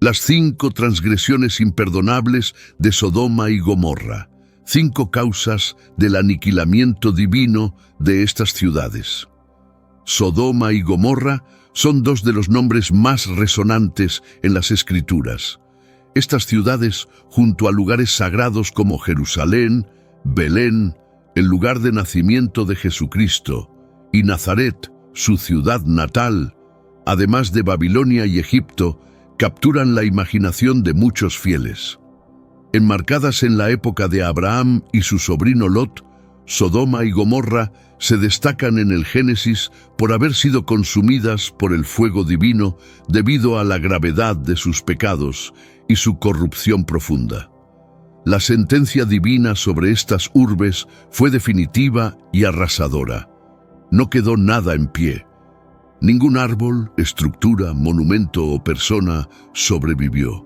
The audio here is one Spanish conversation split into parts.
Las 5 transgresiones imperdonables de Sodoma y Gomorra. 5 causas del aniquilamiento divino de estas ciudades. Sodoma y Gomorra son 2 de los nombres más resonantes en las Escrituras. Estas ciudades, junto a lugares sagrados como Jerusalén, Belén, el lugar de nacimiento de Jesucristo, y Nazaret, su ciudad natal, además de Babilonia y Egipto, capturan la imaginación de muchos fieles. Enmarcadas en la época de Abraham y su sobrino Lot, Sodoma y Gomorra se destacan en el Génesis por haber sido consumidas por el fuego divino debido a la gravedad de sus pecados y su corrupción profunda. La sentencia divina sobre estas urbes fue definitiva y arrasadora. No quedó nada en pie. Ningún árbol, estructura, monumento o persona sobrevivió.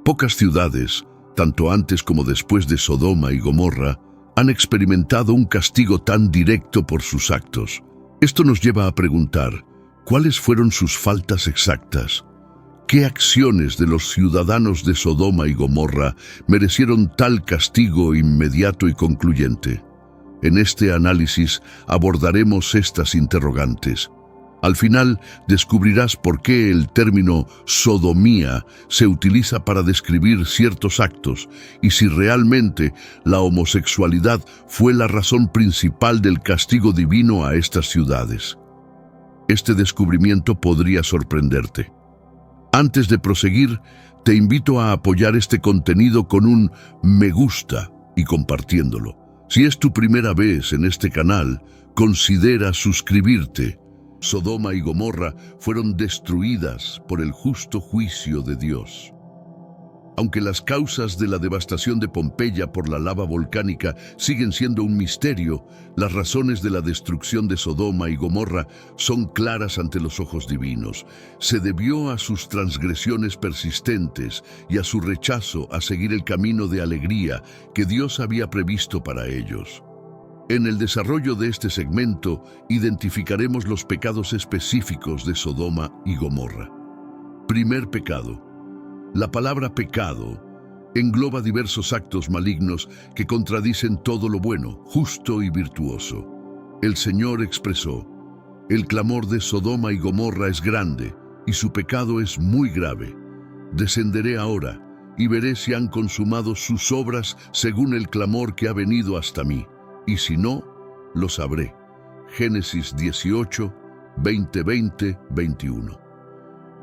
Pocas ciudades, tanto antes como después de Sodoma y Gomorra, han experimentado un castigo tan directo por sus actos. Esto nos lleva a preguntar, ¿cuáles fueron sus faltas exactas? ¿Qué acciones de los ciudadanos de Sodoma y Gomorra merecieron tal castigo inmediato y concluyente? En este análisis abordaremos estas interrogantes. Al final descubrirás por qué el término sodomía se utiliza para describir ciertos actos y si realmente la homosexualidad fue la razón principal del castigo divino a estas ciudades. Este descubrimiento podría sorprenderte. Antes de proseguir, te invito a apoyar este contenido con un me gusta y compartiéndolo. Si es tu primera vez en este canal, considera suscribirte. Sodoma y Gomorra fueron destruidas por el justo juicio de Dios. Aunque las causas de la devastación de Pompeya por la lava volcánica siguen siendo un misterio, las razones de la destrucción de Sodoma y Gomorra son claras ante los ojos divinos. Se debió a sus transgresiones persistentes y a su rechazo a seguir el camino de alegría que Dios había previsto para ellos. En el desarrollo de este segmento, identificaremos los pecados específicos de Sodoma y Gomorra. Primer pecado. La palabra pecado engloba diversos actos malignos que contradicen todo lo bueno, justo y virtuoso. El Señor expresó, el clamor de Sodoma y Gomorra es grande y su pecado es muy grave. Descenderé ahora y veré si han consumado sus obras según el clamor que ha venido hasta mí. Y si no, lo sabré. Génesis 18, 20, 21.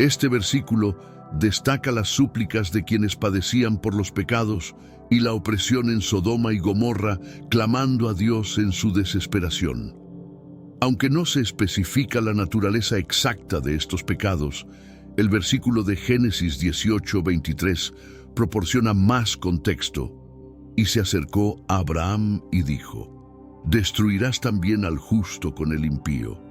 Este versículo destaca las súplicas de quienes padecían por los pecados y la opresión en Sodoma y Gomorra, clamando a Dios en su desesperación. Aunque no se especifica la naturaleza exacta de estos pecados, el versículo de Génesis 18, 23 proporciona más contexto. Y se acercó a Abraham y dijo, «Destruirás también al justo con el impío».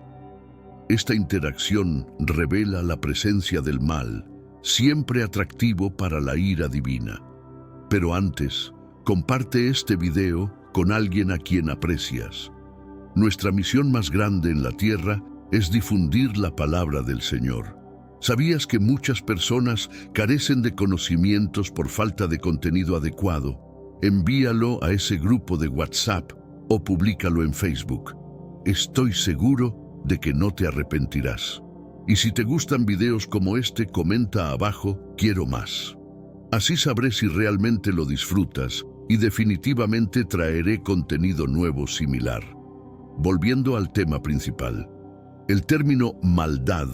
Esta interacción revela la presencia del mal, siempre atractivo para la ira divina. Pero antes, comparte este video con alguien a quien aprecias. Nuestra misión más grande en la tierra es difundir la palabra del Señor. ¿Sabías que muchas personas carecen de conocimientos por falta de contenido adecuado? Envíalo a ese grupo de WhatsApp o públicalo en Facebook. Estoy seguro de que no te arrepentirás. Y si te gustan videos como este, comenta abajo, quiero más. Así sabré si realmente lo disfrutas y definitivamente traeré contenido nuevo similar. Volviendo al tema principal, el término maldad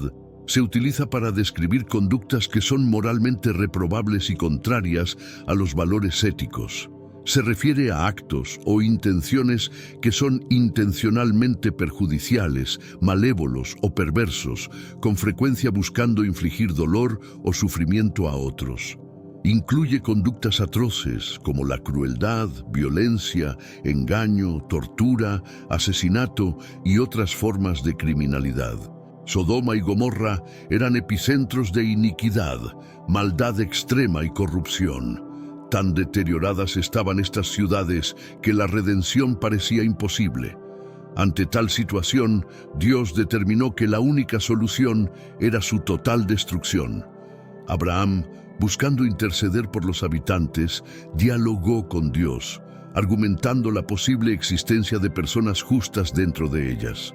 se utiliza para describir conductas que son moralmente reprobables y contrarias a los valores éticos. Se refiere a actos o intenciones que son intencionalmente perjudiciales, malévolos o perversos, con frecuencia buscando infligir dolor o sufrimiento a otros. Incluye conductas atroces como la crueldad, violencia, engaño, tortura, asesinato y otras formas de criminalidad. Sodoma y Gomorra eran epicentros de iniquidad, maldad extrema y corrupción. Tan deterioradas estaban estas ciudades que la redención parecía imposible. Ante tal situación, Dios determinó que la única solución era su total destrucción. Abraham buscando interceder por los habitantes, dialogó con Dios, argumentando la posible existencia de personas justas dentro de ellas.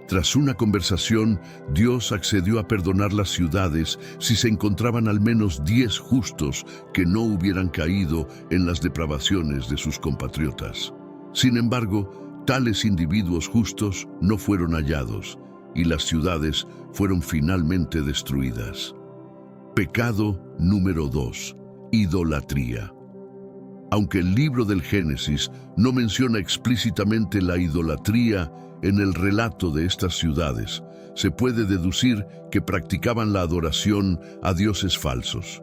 Tras una conversación, Dios accedió a perdonar las ciudades si se encontraban al menos 10 justos que no hubieran caído en las depravaciones de sus compatriotas. Sin embargo, tales individuos justos no fueron hallados y las ciudades fueron finalmente destruidas. Pecado número 2. Idolatría. Aunque el libro del Génesis no menciona explícitamente la idolatría en el relato de estas ciudades, se puede deducir que practicaban la adoración a dioses falsos.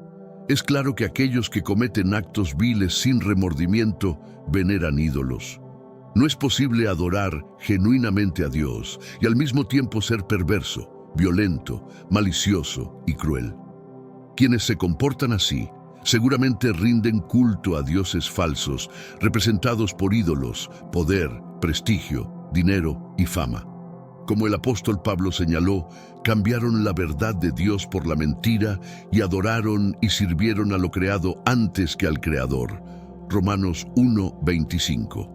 Es claro que aquellos que cometen actos viles sin remordimiento veneran ídolos. No es posible adorar genuinamente a Dios y al mismo tiempo ser perverso, violento, malicioso y cruel. Quienes se comportan así seguramente rinden culto a dioses falsos, representados por ídolos, poder, prestigio, dinero y fama. Como el apóstol Pablo señaló, cambiaron la verdad de Dios por la mentira y adoraron y sirvieron a lo creado antes que al Creador. Romanos 1:25.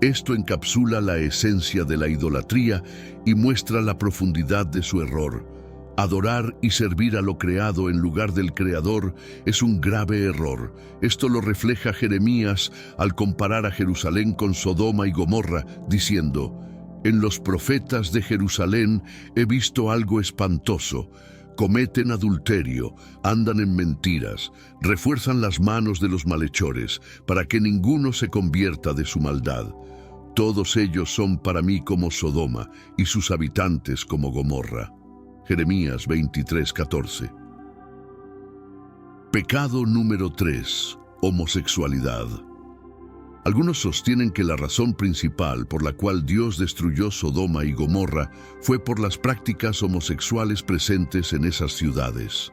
Esto encapsula la esencia de la idolatría y muestra la profundidad de su error. Adorar y servir a lo creado en lugar del Creador es un grave error. Esto lo refleja Jeremías al comparar a Jerusalén con Sodoma y Gomorra, diciendo: «En los profetas de Jerusalén he visto algo espantoso. Cometen adulterio, andan en mentiras, refuerzan las manos de los malhechores, para que ninguno se convierta de su maldad. Todos ellos son para mí como Sodoma, y sus habitantes como Gomorra». Jeremías 23:14. Pecado número 3. Homosexualidad. Algunos sostienen que la razón principal por la cual Dios destruyó Sodoma y Gomorra fue por las prácticas homosexuales presentes en esas ciudades.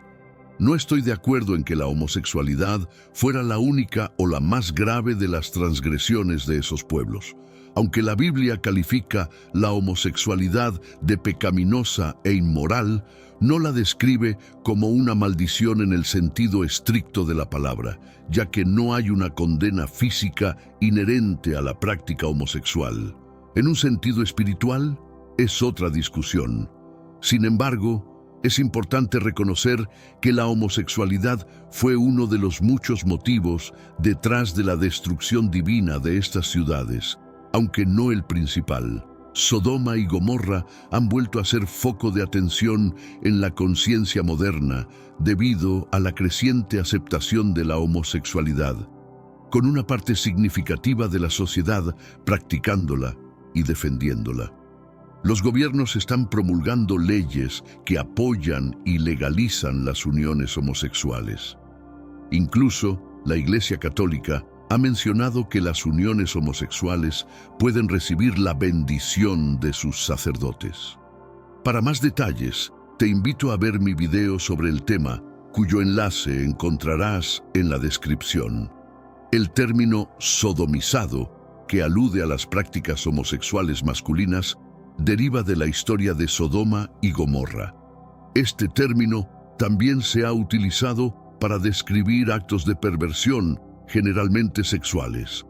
No estoy de acuerdo en que la homosexualidad fuera la única o la más grave de las transgresiones de esos pueblos. Aunque la Biblia califica la homosexualidad de pecaminosa e inmoral, no la describe como una maldición en el sentido estricto de la palabra, ya que no hay una condena física inherente a la práctica homosexual. En un sentido espiritual, es otra discusión. Sin embargo, es importante reconocer que la homosexualidad fue uno de los muchos motivos detrás de la destrucción divina de estas ciudades, aunque no el principal. Sodoma y Gomorra han vuelto a ser foco de atención en la conciencia moderna debido a la creciente aceptación de la homosexualidad, con una parte significativa de la sociedad practicándola y defendiéndola. Los gobiernos están promulgando leyes que apoyan y legalizan las uniones homosexuales. Incluso la Iglesia Católica ha mencionado que las uniones homosexuales pueden recibir la bendición de sus sacerdotes. Para más detalles, te invito a ver mi video sobre el tema, cuyo enlace encontrarás en la descripción. El término sodomizado, que alude a las prácticas homosexuales masculinas, deriva de la historia de Sodoma y Gomorra. Este término también se ha utilizado para describir actos de perversión, generalmente sexuales.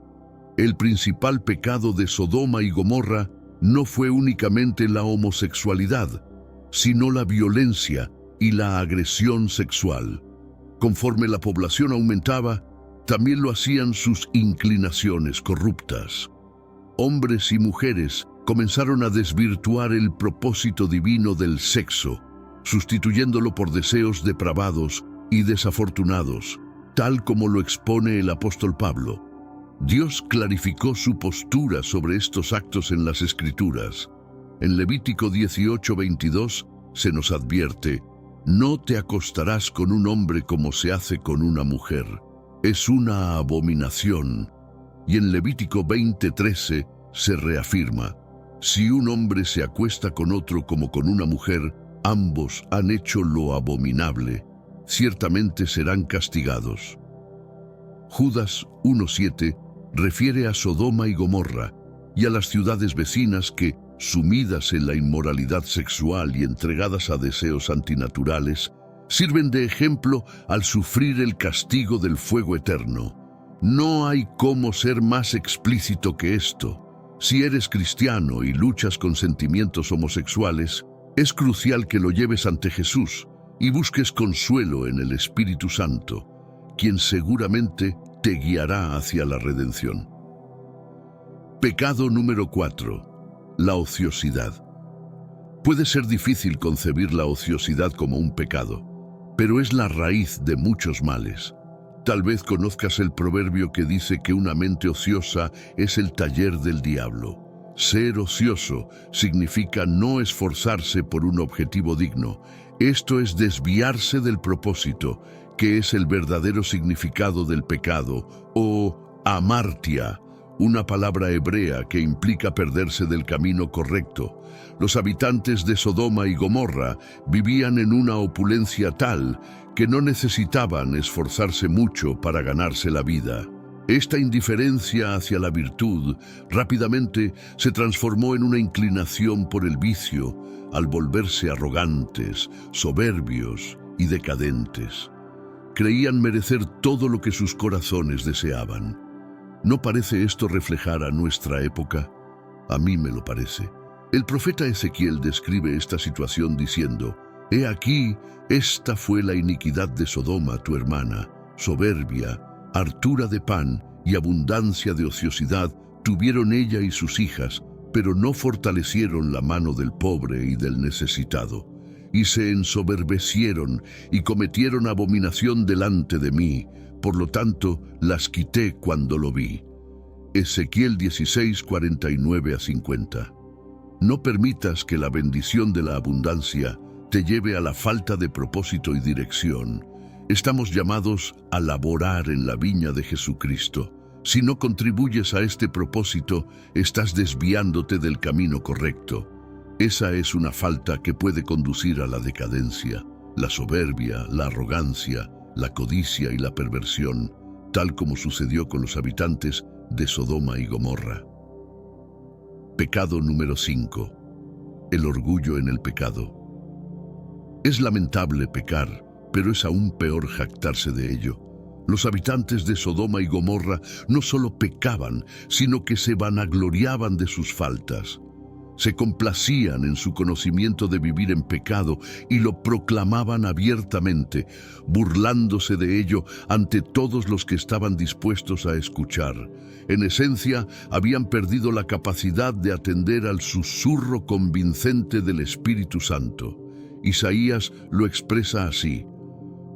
El principal pecado de Sodoma y Gomorra no fue únicamente la homosexualidad, sino la violencia y la agresión sexual. Conforme la población aumentaba, también lo hacían sus inclinaciones corruptas. Hombres y mujeres comenzaron a desvirtuar el propósito divino del sexo, sustituyéndolo por deseos depravados y desafortunados, tal como lo expone el apóstol Pablo. Dios clarificó su postura sobre estos actos en las Escrituras. En Levítico 18:22 se nos advierte: «No te acostarás con un hombre como se hace con una mujer. Es una abominación». Y en Levítico 20:13 se reafirma: «Si un hombre se acuesta con otro como con una mujer, ambos han hecho lo abominable. Ciertamente serán castigados». Judas 1:7 refiere a Sodoma y Gomorra y a las ciudades vecinas que, sumidas en la inmoralidad sexual y entregadas a deseos antinaturales, Sirven de ejemplo al sufrir el castigo del fuego eterno. No hay cómo ser más explícito que esto. Si eres cristiano y luchas con sentimientos homosexuales, es crucial que lo lleves ante Jesús y busques consuelo en el Espíritu Santo, quien seguramente te guiará hacia la redención. Pecado número 4. La ociosidad. Puede ser difícil concebir la ociosidad como un pecado, pero es la raíz de muchos males. Tal vez conozcas el proverbio que dice que una mente ociosa es el taller del diablo. Ser ocioso significa no esforzarse por un objetivo digno. Esto es desviarse del propósito, que es el verdadero significado del pecado, o amartia, una palabra hebrea que implica perderse del camino correcto. Los habitantes de Sodoma y Gomorra vivían en una opulencia tal que no necesitaban esforzarse mucho para ganarse la vida. Esta indiferencia hacia la virtud rápidamente se transformó en una inclinación por el vicio, al volverse arrogantes, soberbios y decadentes. Creían merecer todo lo que sus corazones deseaban. ¿No parece esto reflejar a nuestra época? A mí me lo parece. El profeta Ezequiel describe esta situación diciendo: «He aquí, esta fue la iniquidad de Sodoma, tu hermana, soberbia, hartura de pan y abundancia de ociosidad tuvieron ella y sus hijas, pero no fortalecieron la mano del pobre y del necesitado. Y se ensoberbecieron y cometieron abominación delante de mí, por lo tanto las quité cuando lo vi». Ezequiel 16, 49-50. No permitas que la bendición de la abundancia te lleve a la falta de propósito y dirección. Estamos llamados a laborar en la viña de Jesucristo. Si no contribuyes a este propósito, estás desviándote del camino correcto. Esa es una falta que puede conducir a la decadencia, la soberbia, la arrogancia, la codicia y la perversión, tal como sucedió con los habitantes de Sodoma y Gomorra. Pecado número 5. El orgullo en el pecado. Es lamentable pecar, pero es aún peor jactarse de ello. Los habitantes de Sodoma y Gomorra no solo pecaban, sino que se vanagloriaban de sus faltas. Se complacían en su conocimiento de vivir en pecado y lo proclamaban abiertamente, burlándose de ello ante todos los que estaban dispuestos a escuchar. En esencia, habían perdido la capacidad de atender al susurro convincente del Espíritu Santo. Isaías lo expresa así: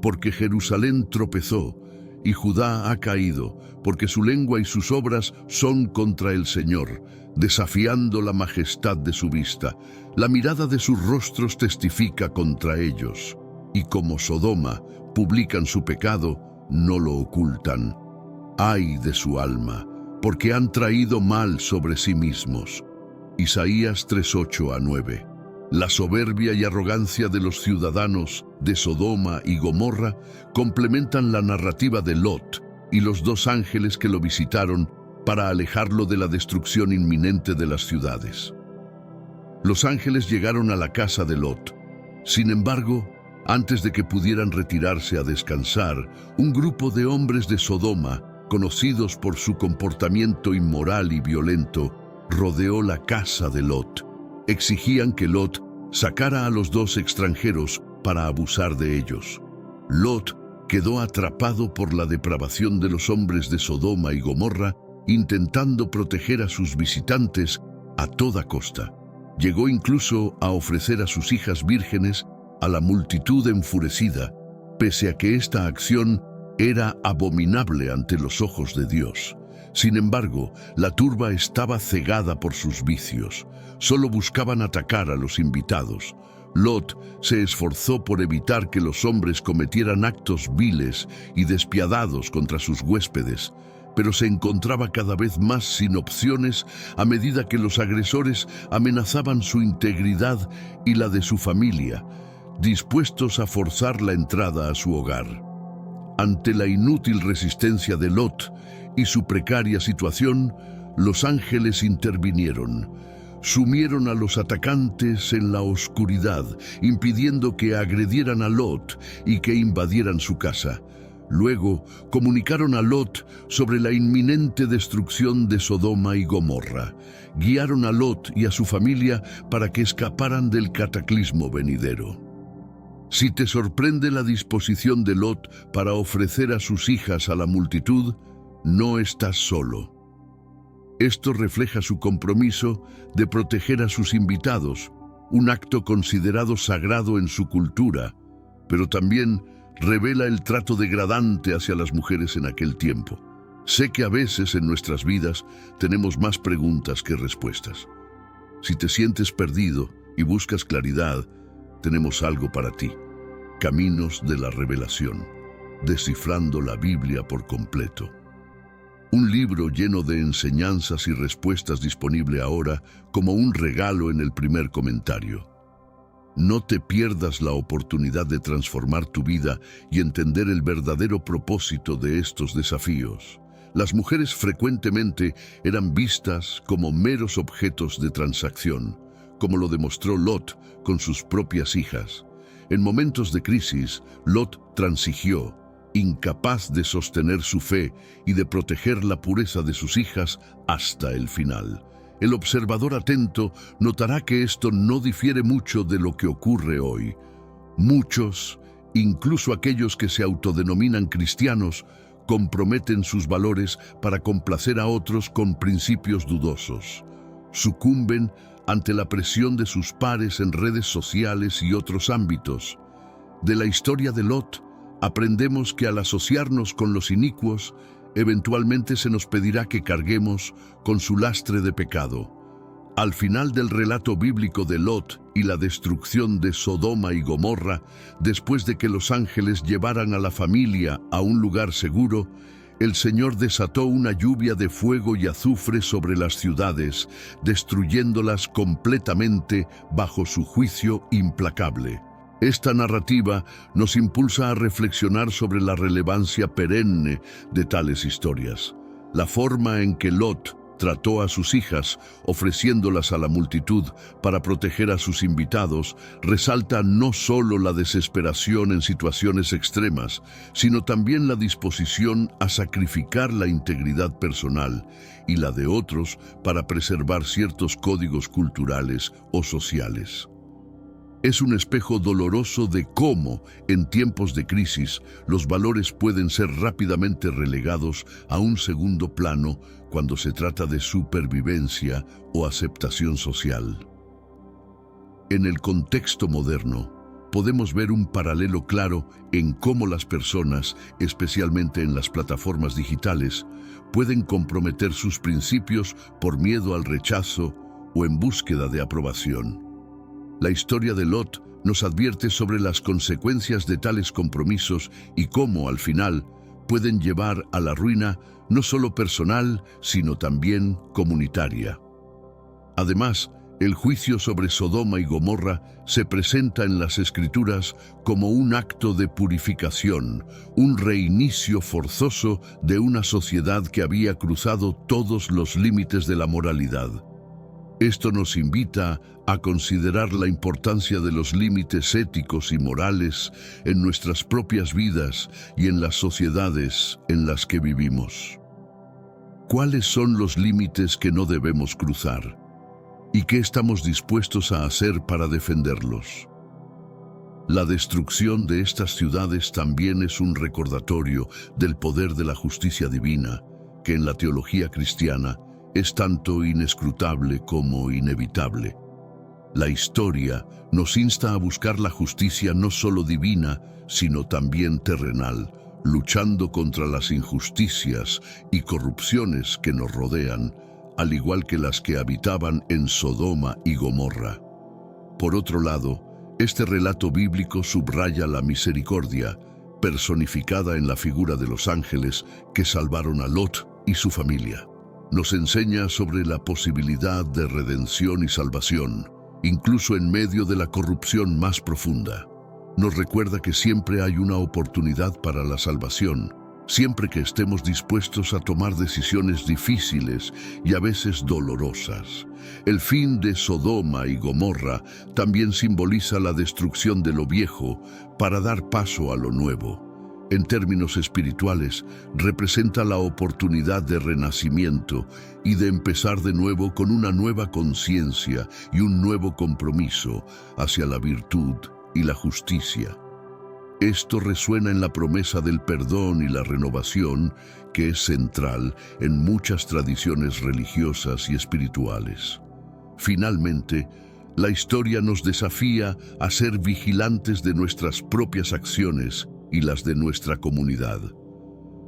«Porque Jerusalén tropezó y Judá ha caído, porque su lengua y sus obras son contra el Señor, desafiando la majestad de su vista. La mirada de sus rostros testifica contra ellos. Y como Sodoma publican su pecado, no lo ocultan. Ay de su alma, porque han traído mal sobre sí mismos». Isaías 3:8-9. La soberbia y arrogancia de los ciudadanos de Sodoma y Gomorra complementan la narrativa de Lot y los dos ángeles que lo visitaron para alejarlo de la destrucción inminente de las ciudades. Los ángeles llegaron a la casa de Lot. Sin embargo, antes de que pudieran retirarse a descansar, un grupo de hombres de Sodoma, conocidos por su comportamiento inmoral y violento, rodeó la casa de Lot. Exigían que Lot sacara a los dos extranjeros para abusar de ellos. Lot quedó atrapado por la depravación de los hombres de Sodoma y Gomorra, intentando proteger a sus visitantes a toda costa. Llegó incluso a ofrecer a sus hijas vírgenes a la multitud enfurecida, pese a que esta acción era abominable ante los ojos de Dios. Sin embargo, la turba estaba cegada por sus vicios. Solo buscaban atacar a los invitados. Lot se esforzó por evitar que los hombres cometieran actos viles y despiadados contra sus huéspedes, pero se encontraba cada vez más sin opciones a medida que los agresores amenazaban su integridad y la de su familia, dispuestos a forzar la entrada a su hogar. Ante la inútil resistencia de Lot y su precaria situación, los ángeles intervinieron. sumieron a los atacantes en la oscuridad, impidiendo que agredieran a Lot y que invadieran su casa. Luego comunicaron a Lot sobre la inminente destrucción de Sodoma y Gomorra. Guiaron a Lot y a su familia para que escaparan del cataclismo venidero. Si te sorprende la disposición de Lot para ofrecer a sus hijas a la multitud, no estás solo. Esto refleja su compromiso de proteger a sus invitados, un acto considerado sagrado en su cultura, pero también revela el trato degradante hacia las mujeres en aquel tiempo. Sé que a veces en nuestras vidas tenemos más preguntas que respuestas. Si te sientes perdido y buscas claridad, tenemos algo para ti. Caminos de la Revelación, descifrando la Biblia por completo. Un libro lleno de enseñanzas y respuestas disponible ahora como un regalo en el primer comentario. No te pierdas la oportunidad de transformar tu vida y entender el verdadero propósito de estos desafíos. Las mujeres frecuentemente eran vistas como meros objetos de transacción, como lo demostró Lot con sus propias hijas. En momentos de crisis, Lot transigió, incapaz de sostener su fe y de proteger la pureza de sus hijas hasta el final. El observador atento notará que esto no difiere mucho de lo que ocurre hoy. Muchos, incluso aquellos que se autodenominan cristianos, comprometen sus valores para complacer a otros con principios dudosos. Sucumben ante la presión de sus pares en redes sociales y otros ámbitos. De la historia de Lot, aprendemos que al asociarnos con los inicuos, eventualmente se nos pedirá que carguemos con su lastre de pecado. Al final del relato bíblico de Lot y la destrucción de Sodoma y Gomorra, después de que los ángeles llevaran a la familia a un lugar seguro, el Señor desató una lluvia de fuego y azufre sobre las ciudades, destruyéndolas completamente bajo su juicio implacable. Esta narrativa nos impulsa a reflexionar sobre la relevancia perenne de tales historias. La forma en que Lot trató a sus hijas, ofreciéndolas a la multitud para proteger a sus invitados, resalta no solo la desesperación en situaciones extremas, sino también la disposición a sacrificar la integridad personal y la de otros para preservar ciertos códigos culturales o sociales. Es un espejo doloroso de cómo, en tiempos de crisis, los valores pueden ser rápidamente relegados a un segundo plano cuando se trata de supervivencia o aceptación social. En el contexto moderno, podemos ver un paralelo claro en cómo las personas, especialmente en las plataformas digitales, pueden comprometer sus principios por miedo al rechazo o en búsqueda de aprobación. La historia de Lot nos advierte sobre las consecuencias de tales compromisos y cómo, al final, pueden llevar a la ruina no solo personal, sino también comunitaria. Además, el juicio sobre Sodoma y Gomorra se presenta en las Escrituras como un acto de purificación, un reinicio forzoso de una sociedad que había cruzado todos los límites de la moralidad. Esto nos invita a considerar la importancia de los límites éticos y morales en nuestras propias vidas y en las sociedades en las que vivimos. ¿Cuáles son los límites que no debemos cruzar? ¿Y qué estamos dispuestos a hacer para defenderlos? La destrucción de estas ciudades también es un recordatorio del poder de la justicia divina, que en la teología cristiana es tanto inescrutable como inevitable. La historia nos insta a buscar la justicia no solo divina, sino también terrenal, luchando contra las injusticias y corrupciones que nos rodean, al igual que las que habitaban en Sodoma y Gomorra. Por otro lado, este relato bíblico subraya la misericordia, personificada en la figura de los ángeles que salvaron a Lot y su familia. Nos enseña sobre la posibilidad de redención y salvación, incluso en medio de la corrupción más profunda. Nos recuerda que siempre hay una oportunidad para la salvación, siempre que estemos dispuestos a tomar decisiones difíciles y a veces dolorosas. El fin de Sodoma y Gomorra también simboliza la destrucción de lo viejo para dar paso a lo nuevo. En términos espirituales, representa la oportunidad de renacimiento y de empezar de nuevo con una nueva conciencia y un nuevo compromiso hacia la virtud y la justicia. Esto resuena en la promesa del perdón y la renovación, que es central en muchas tradiciones religiosas y espirituales. Finalmente, la historia nos desafía a ser vigilantes de nuestras propias acciones y las de nuestra comunidad.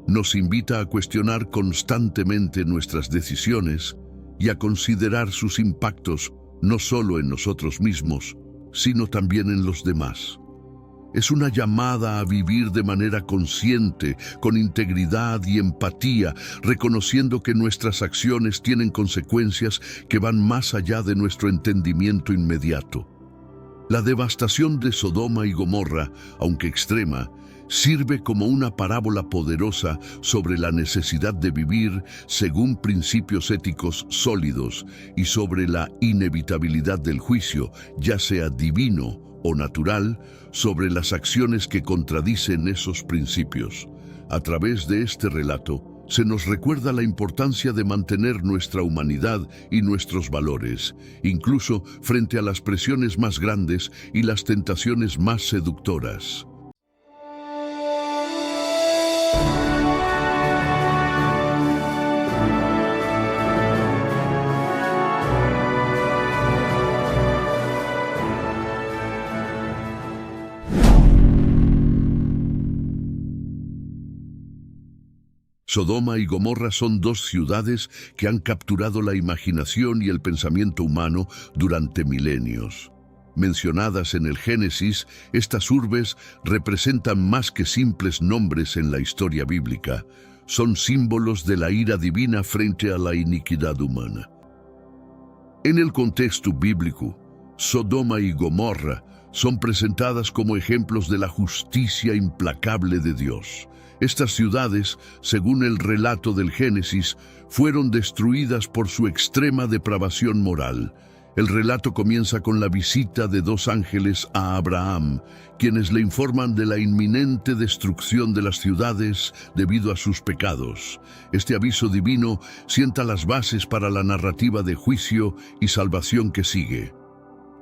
Nos invita a cuestionar constantemente nuestras decisiones y a considerar sus impactos no solo en nosotros mismos, sino también en los demás. Es una llamada a vivir de manera consciente, con integridad y empatía, reconociendo que nuestras acciones tienen consecuencias que van más allá de nuestro entendimiento inmediato. La devastación de Sodoma y Gomorra, aunque extrema, sirve como una parábola poderosa sobre la necesidad de vivir según principios éticos sólidos y sobre la inevitabilidad del juicio, ya sea divino o natural, sobre las acciones que contradicen esos principios. A través de este relato, se nos recuerda la importancia de mantener nuestra humanidad y nuestros valores, incluso frente a las presiones más grandes y las tentaciones más seductoras. Sodoma y Gomorra son dos ciudades que han capturado la imaginación y el pensamiento humano durante milenios. Mencionadas en el Génesis, estas urbes representan más que simples nombres en la historia bíblica. Son símbolos de la ira divina frente a la iniquidad humana. En el contexto bíblico, Sodoma y Gomorra son presentadas como ejemplos de la justicia implacable de Dios. Estas ciudades, según el relato del Génesis, fueron destruidas por su extrema depravación moral. El relato comienza con la visita de dos ángeles a Abraham, quienes le informan de la inminente destrucción de las ciudades debido a sus pecados. Este aviso divino sienta las bases para la narrativa de juicio y salvación que sigue.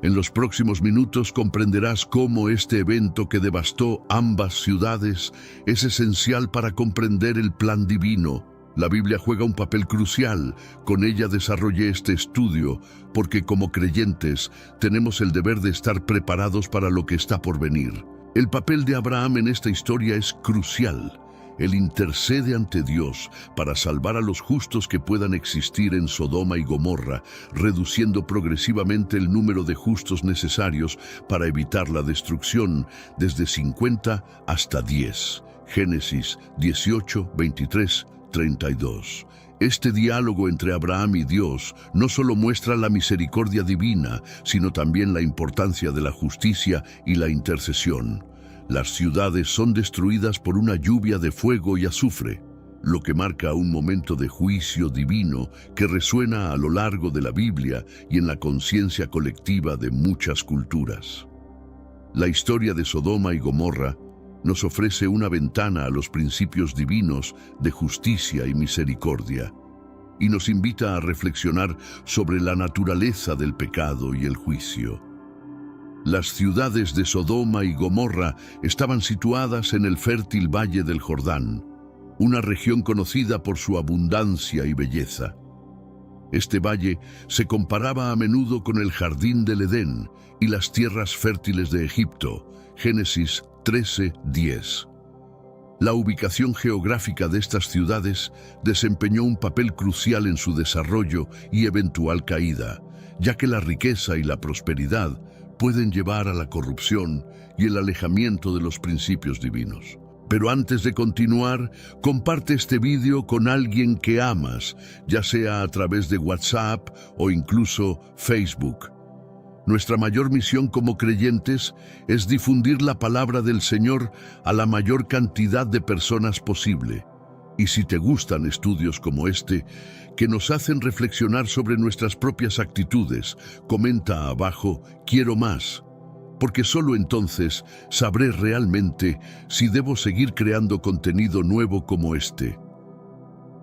En los próximos minutos comprenderás cómo este evento que devastó ambas ciudades es esencial para comprender el plan divino. La Biblia juega un papel crucial. Con ella desarrollé este estudio, porque como creyentes tenemos el deber de estar preparados para lo que está por venir. El papel de Abraham en esta historia es crucial. Él intercede ante Dios para salvar a los justos que puedan existir en Sodoma y Gomorra, reduciendo progresivamente el número de justos necesarios para evitar la destrucción, desde 50 hasta 10. Génesis 18, 23, 32. Este diálogo entre Abraham y Dios no solo muestra la misericordia divina, sino también la importancia de la justicia y la intercesión. Las ciudades son destruidas por una lluvia de fuego y azufre, lo que marca un momento de juicio divino que resuena a lo largo de la Biblia y en la conciencia colectiva de muchas culturas. La historia de Sodoma y Gomorra nos ofrece una ventana a los principios divinos de justicia y misericordia, y nos invita a reflexionar sobre la naturaleza del pecado y el juicio. Las ciudades de Sodoma y Gomorra estaban situadas en el fértil valle del Jordán, una región conocida por su abundancia y belleza. Este valle se comparaba a menudo con el jardín del Edén y las tierras fértiles de Egipto, Génesis 13:10. La ubicación geográfica de estas ciudades desempeñó un papel crucial en su desarrollo y eventual caída, ya que la riqueza y la prosperidad pueden llevar a la corrupción y el alejamiento de los principios divinos. Pero antes de continuar, comparte este vídeo con alguien que amas, ya sea a través de WhatsApp o incluso Facebook. Nuestra mayor misión como creyentes es difundir la palabra del Señor a la mayor cantidad de personas posible. Y si te gustan estudios como este, que nos hacen reflexionar sobre nuestras propias actitudes, comenta abajo, quiero más, porque solo entonces sabré realmente si debo seguir creando contenido nuevo como este.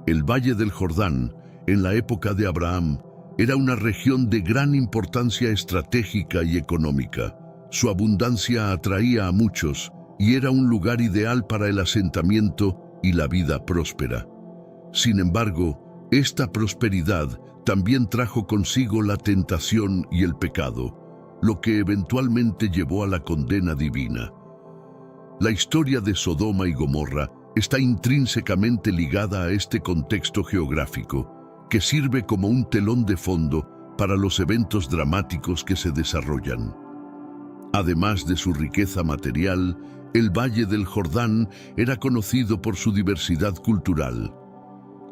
El Valle del Jordán, en la época de Abraham, era una región de gran importancia estratégica y económica. Su abundancia atraía a muchos y era un lugar ideal para el asentamiento y la vida próspera. Sin embargo, esta prosperidad también trajo consigo la tentación y el pecado, lo que eventualmente llevó a la condena divina. La historia de Sodoma y Gomorra está intrínsecamente ligada a este contexto geográfico, que sirve como un telón de fondo para los eventos dramáticos que se desarrollan. Además de su riqueza material, el Valle del Jordán era conocido por su diversidad cultural.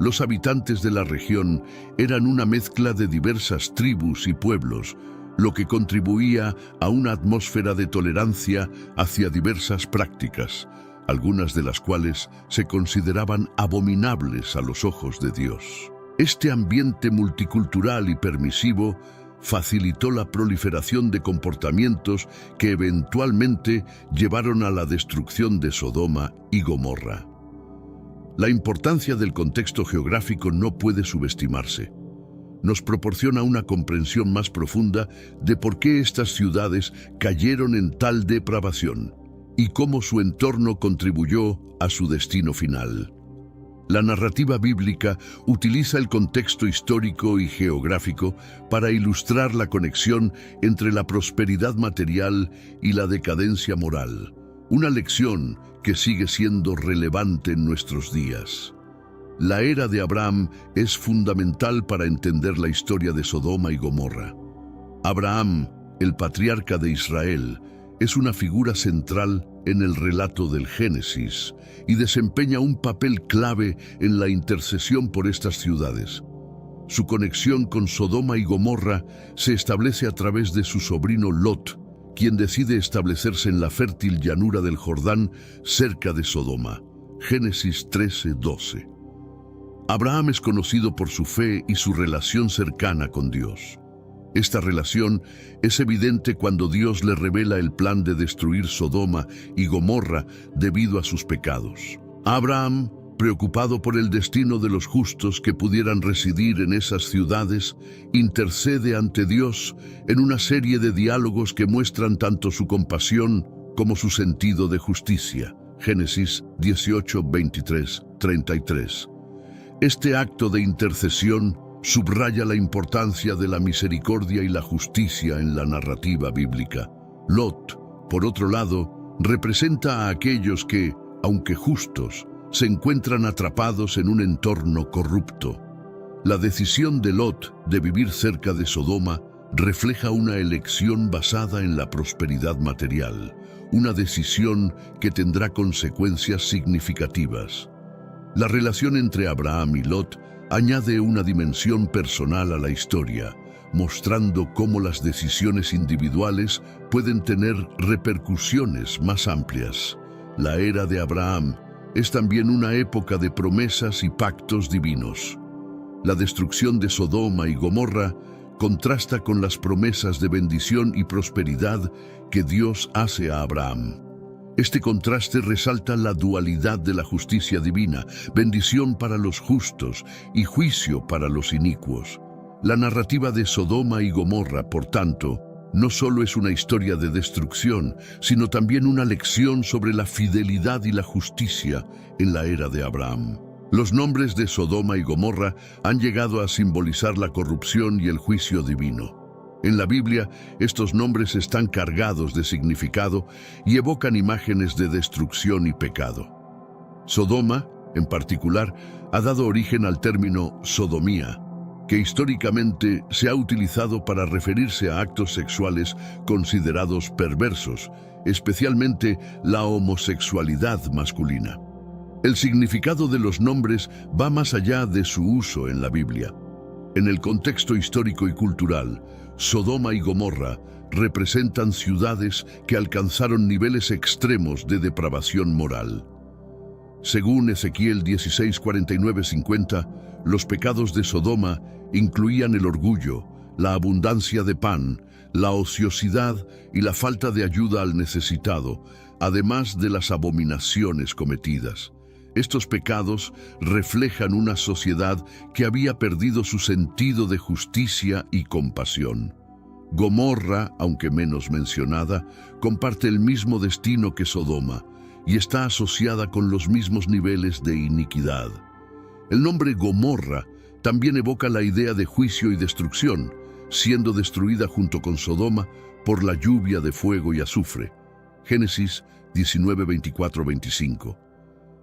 Los habitantes de la región eran una mezcla de diversas tribus y pueblos, lo que contribuía a una atmósfera de tolerancia hacia diversas prácticas, algunas de las cuales se consideraban abominables a los ojos de Dios. Este ambiente multicultural y permisivo facilitó la proliferación de comportamientos que eventualmente llevaron a la destrucción de Sodoma y Gomorra. La importancia del contexto geográfico no puede subestimarse. Nos proporciona una comprensión más profunda de por qué estas ciudades cayeron en tal depravación y cómo su entorno contribuyó a su destino final. La narrativa bíblica utiliza el contexto histórico y geográfico para ilustrar la conexión entre la prosperidad material y la decadencia moral, una lección que sigue siendo relevante en nuestros días. La era de Abraham es fundamental para entender la historia de Sodoma y Gomorra. Abraham, el patriarca de Israel, es una figura central en el relato del Génesis y desempeña un papel clave en la intercesión por estas ciudades. Su conexión con Sodoma y Gomorra se establece a través de su sobrino Lot, quien decide establecerse en la fértil llanura del Jordán cerca de Sodoma. Génesis 13:12. Abraham es conocido por su fe y su relación cercana con Dios. Esta relación es evidente cuando Dios le revela el plan de destruir Sodoma y Gomorra debido a sus pecados. Abraham, preocupado por el destino de los justos que pudieran residir en esas ciudades, intercede ante Dios en una serie de diálogos que muestran tanto su compasión como su sentido de justicia. Génesis 18, 23, 33. Este acto de intercesión subraya la importancia de la misericordia y la justicia en la narrativa bíblica. Lot, por otro lado, representa a aquellos que, aunque justos, se encuentran atrapados en un entorno corrupto. La decisión de Lot de vivir cerca de Sodoma refleja una elección basada en la prosperidad material, una decisión que tendrá consecuencias significativas. La relación entre Abraham y Lot añade una dimensión personal a la historia, mostrando cómo las decisiones individuales pueden tener repercusiones más amplias. La era de Abraham es también una época de promesas y pactos divinos. La destrucción de Sodoma y Gomorra contrasta con las promesas de bendición y prosperidad que Dios hace a Abraham. Este contraste resalta la dualidad de la justicia divina, bendición para los justos y juicio para los inicuos. La narrativa de Sodoma y Gomorra, por tanto, no solo es una historia de destrucción, sino también una lección sobre la fidelidad y la justicia en la era de Abraham. Los nombres de Sodoma y Gomorra han llegado a simbolizar la corrupción y el juicio divino. En la Biblia, estos nombres están cargados de significado y evocan imágenes de destrucción y pecado. Sodoma, en particular, ha dado origen al término sodomía, que históricamente se ha utilizado para referirse a actos sexuales considerados perversos, especialmente la homosexualidad masculina. El significado de los nombres va más allá de su uso en la Biblia. En el contexto histórico y cultural, Sodoma y Gomorra representan ciudades que alcanzaron niveles extremos de depravación moral. Según Ezequiel 16, 49-50, los pecados de Sodoma incluían el orgullo, la abundancia de pan, la ociosidad y la falta de ayuda al necesitado, además de las abominaciones cometidas. Estos pecados reflejan una sociedad que había perdido su sentido de justicia y compasión. Gomorra, aunque menos mencionada, comparte el mismo destino que Sodoma y está asociada con los mismos niveles de iniquidad. El nombre Gomorra también evoca la idea de juicio y destrucción, siendo destruida junto con Sodoma por la lluvia de fuego y azufre. Génesis 19, 24-25.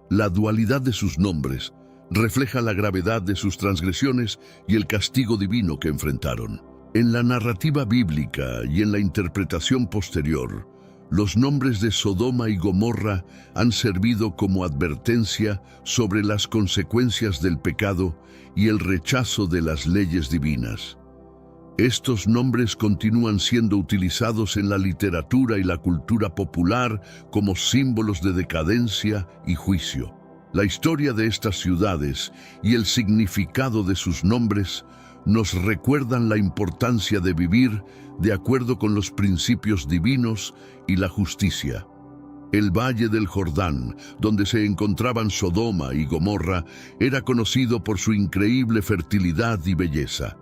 La dualidad de sus nombres refleja la gravedad de sus transgresiones y el castigo divino que enfrentaron. En la narrativa bíblica y en la interpretación posterior, los nombres de Sodoma y Gomorra han servido como advertencia sobre las consecuencias del pecado y el rechazo de las leyes divinas. Estos nombres continúan siendo utilizados en la literatura y la cultura popular como símbolos de decadencia y juicio. La historia de estas ciudades y el significado de sus nombres nos recuerdan la importancia de vivir de acuerdo con los principios divinos y la justicia. El Valle del Jordán, donde se encontraban Sodoma y Gomorra, era conocido por su increíble fertilidad y belleza.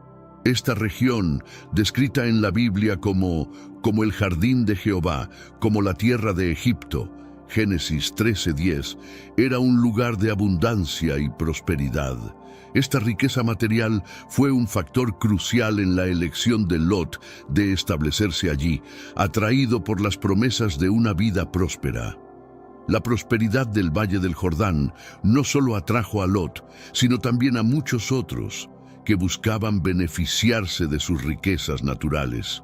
Esta región, descrita en la Biblia como el jardín de Jehová, como la tierra de Egipto, Génesis 13:10, era un lugar de abundancia y prosperidad. Esta riqueza material fue un factor crucial en la elección de Lot de establecerse allí, atraído por las promesas de una vida próspera. La prosperidad del Valle del Jordán no solo atrajo a Lot, sino también a muchos otros que buscaban beneficiarse de sus riquezas naturales.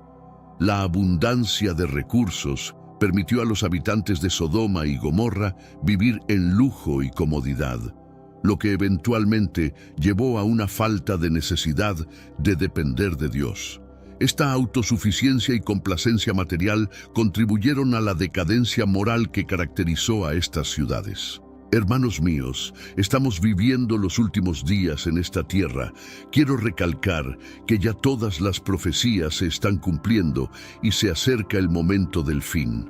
La abundancia de recursos permitió a los habitantes de Sodoma y Gomorra vivir en lujo y comodidad, lo que eventualmente llevó a una falta de necesidad de depender de Dios. Esta autosuficiencia y complacencia material contribuyeron a la decadencia moral que caracterizó a estas ciudades. Hermanos míos, estamos viviendo los últimos días en esta tierra. Quiero recalcar que ya todas las profecías se están cumpliendo y se acerca el momento del fin.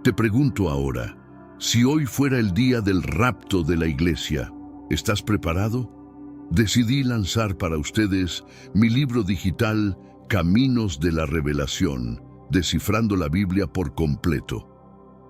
Te pregunto ahora, si hoy fuera el día del rapto de la iglesia, ¿estás preparado? Decidí lanzar para ustedes mi libro digital Caminos de la Revelación, descifrando la Biblia por completo.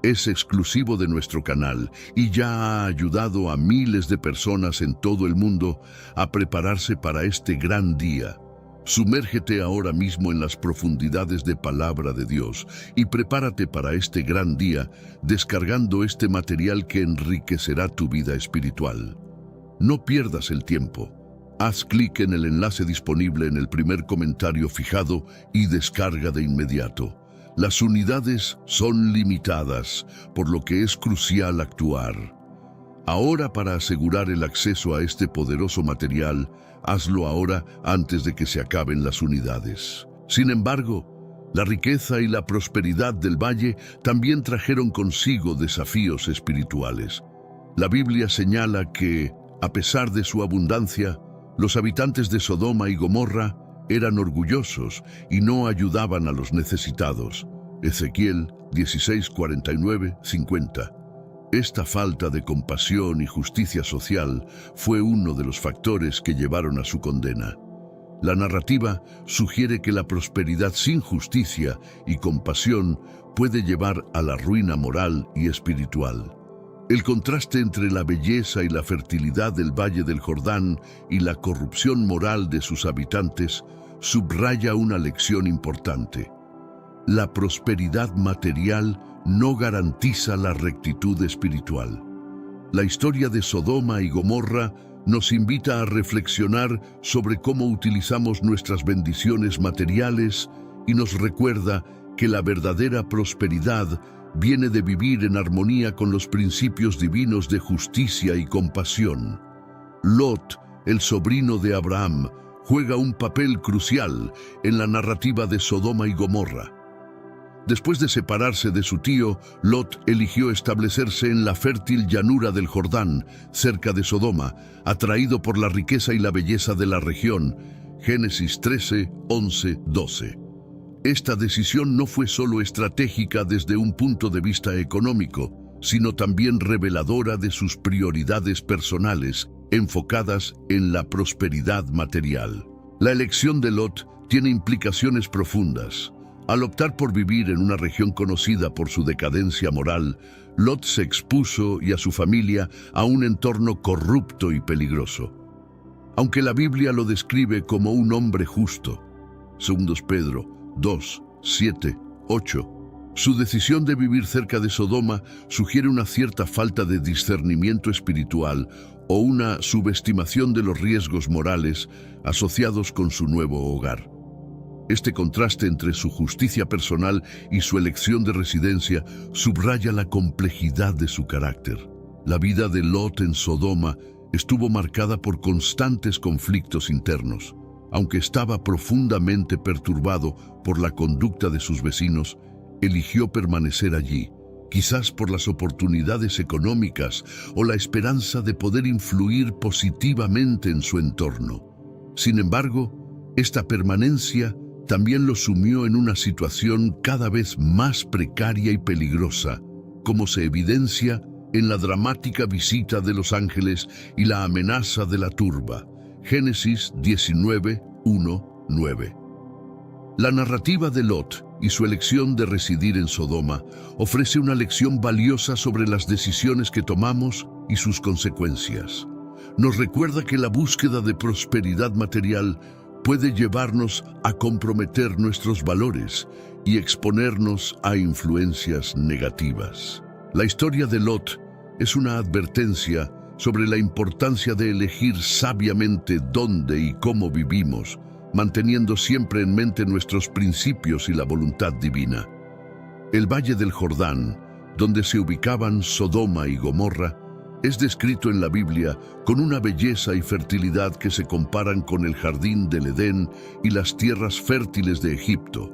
Es exclusivo de nuestro canal y ya ha ayudado a miles de personas en todo el mundo a prepararse para este gran día. Sumérgete ahora mismo en las profundidades de Palabra de Dios y prepárate para este gran día descargando este material que enriquecerá tu vida espiritual. No pierdas el tiempo. Haz clic en el enlace disponible en el primer comentario fijado y descarga de inmediato. Las unidades son limitadas, por lo que es crucial actuar. Ahora, para asegurar el acceso a este poderoso material, hazlo ahora antes de que se acaben las unidades. Sin embargo, la riqueza y la prosperidad del valle también trajeron consigo desafíos espirituales. La Biblia señala que, a pesar de su abundancia, los habitantes de Sodoma y Gomorra eran orgullosos y no ayudaban a los necesitados. Ezequiel 16, 49-50. Esta falta de compasión y justicia social fue uno de los factores que llevaron a su condena. La narrativa sugiere que la prosperidad sin justicia y compasión puede llevar a la ruina moral y espiritual. El contraste entre la belleza y la fertilidad del Valle del Jordán y la corrupción moral de sus habitantes subraya una lección importante. La prosperidad material no garantiza la rectitud espiritual. La historia de Sodoma y Gomorra nos invita a reflexionar sobre cómo utilizamos nuestras bendiciones materiales y nos recuerda que la verdadera prosperidad viene de vivir en armonía con los principios divinos de justicia y compasión. Lot, el sobrino de Abraham, juega un papel crucial en la narrativa de Sodoma y Gomorra. Después de separarse de su tío, Lot eligió establecerse en la fértil llanura del Jordán, cerca de Sodoma, atraído por la riqueza y la belleza de la región. Génesis 13, 11, 12. Esta decisión no fue solo estratégica desde un punto de vista económico, sino también reveladora de sus prioridades personales, enfocadas en la prosperidad material. La elección de Lot tiene implicaciones profundas. Al optar por vivir en una región conocida por su decadencia moral, Lot se expuso y a su familia a un entorno corrupto y peligroso. Aunque la Biblia lo describe como un hombre justo, 2 Pedro 2, 7, 8, su decisión de vivir cerca de Sodoma sugiere una cierta falta de discernimiento espiritual o una subestimación de los riesgos morales asociados con su nuevo hogar. Este contraste entre su justicia personal y su elección de residencia subraya la complejidad de su carácter. La vida de Lot en Sodoma estuvo marcada por constantes conflictos internos. Aunque estaba profundamente perturbado por la conducta de sus vecinos, eligió permanecer allí, quizás por las oportunidades económicas o la esperanza de poder influir positivamente en su entorno. Sin embargo, esta permanencia también lo sumió en una situación cada vez más precaria y peligrosa, como se evidencia en la dramática visita de los ángeles y la amenaza de la turba. Génesis 19, 1, 9. La narrativa de Lot y su elección de residir en Sodoma ofrece una lección valiosa sobre las decisiones que tomamos y sus consecuencias. Nos recuerda que la búsqueda de prosperidad material puede llevarnos a comprometer nuestros valores y exponernos a influencias negativas. La historia de Lot es una advertencia sobre la importancia de elegir sabiamente dónde y cómo vivimos, manteniendo siempre en mente nuestros principios y la voluntad divina. El Valle del Jordán, donde se ubicaban Sodoma y Gomorra, es descrito en la Biblia con una belleza y fertilidad que se comparan con el jardín del Edén y las tierras fértiles de Egipto.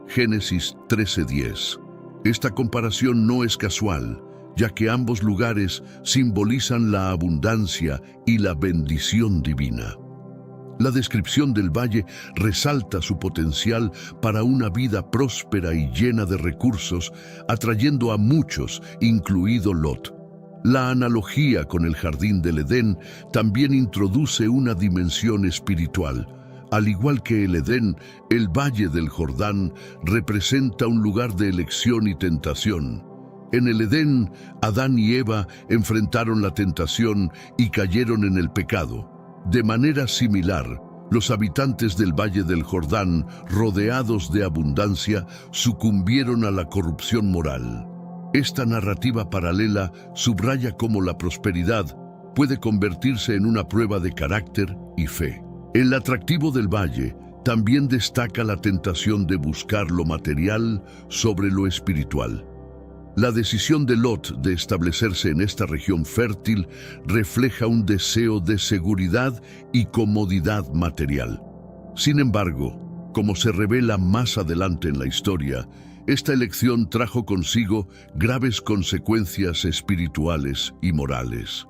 Génesis 13:10. Esta comparación no es casual, ya que ambos lugares simbolizan la abundancia y la bendición divina. La descripción del valle resalta su potencial para una vida próspera y llena de recursos, atrayendo a muchos, incluido Lot. La analogía con el jardín del Edén también introduce una dimensión espiritual. Al igual que el Edén, el Valle del Jordán representa un lugar de elección y tentación. En el Edén, Adán y Eva enfrentaron la tentación y cayeron en el pecado. De manera similar, los habitantes del Valle del Jordán, rodeados de abundancia, sucumbieron a la corrupción moral. Esta narrativa paralela subraya cómo la prosperidad puede convertirse en una prueba de carácter y fe. El atractivo del valle también destaca la tentación de buscar lo material sobre lo espiritual. La decisión de Lot de establecerse en esta región fértil refleja un deseo de seguridad y comodidad material. Sin embargo, como se revela más adelante en la historia, esta elección trajo consigo graves consecuencias espirituales y morales.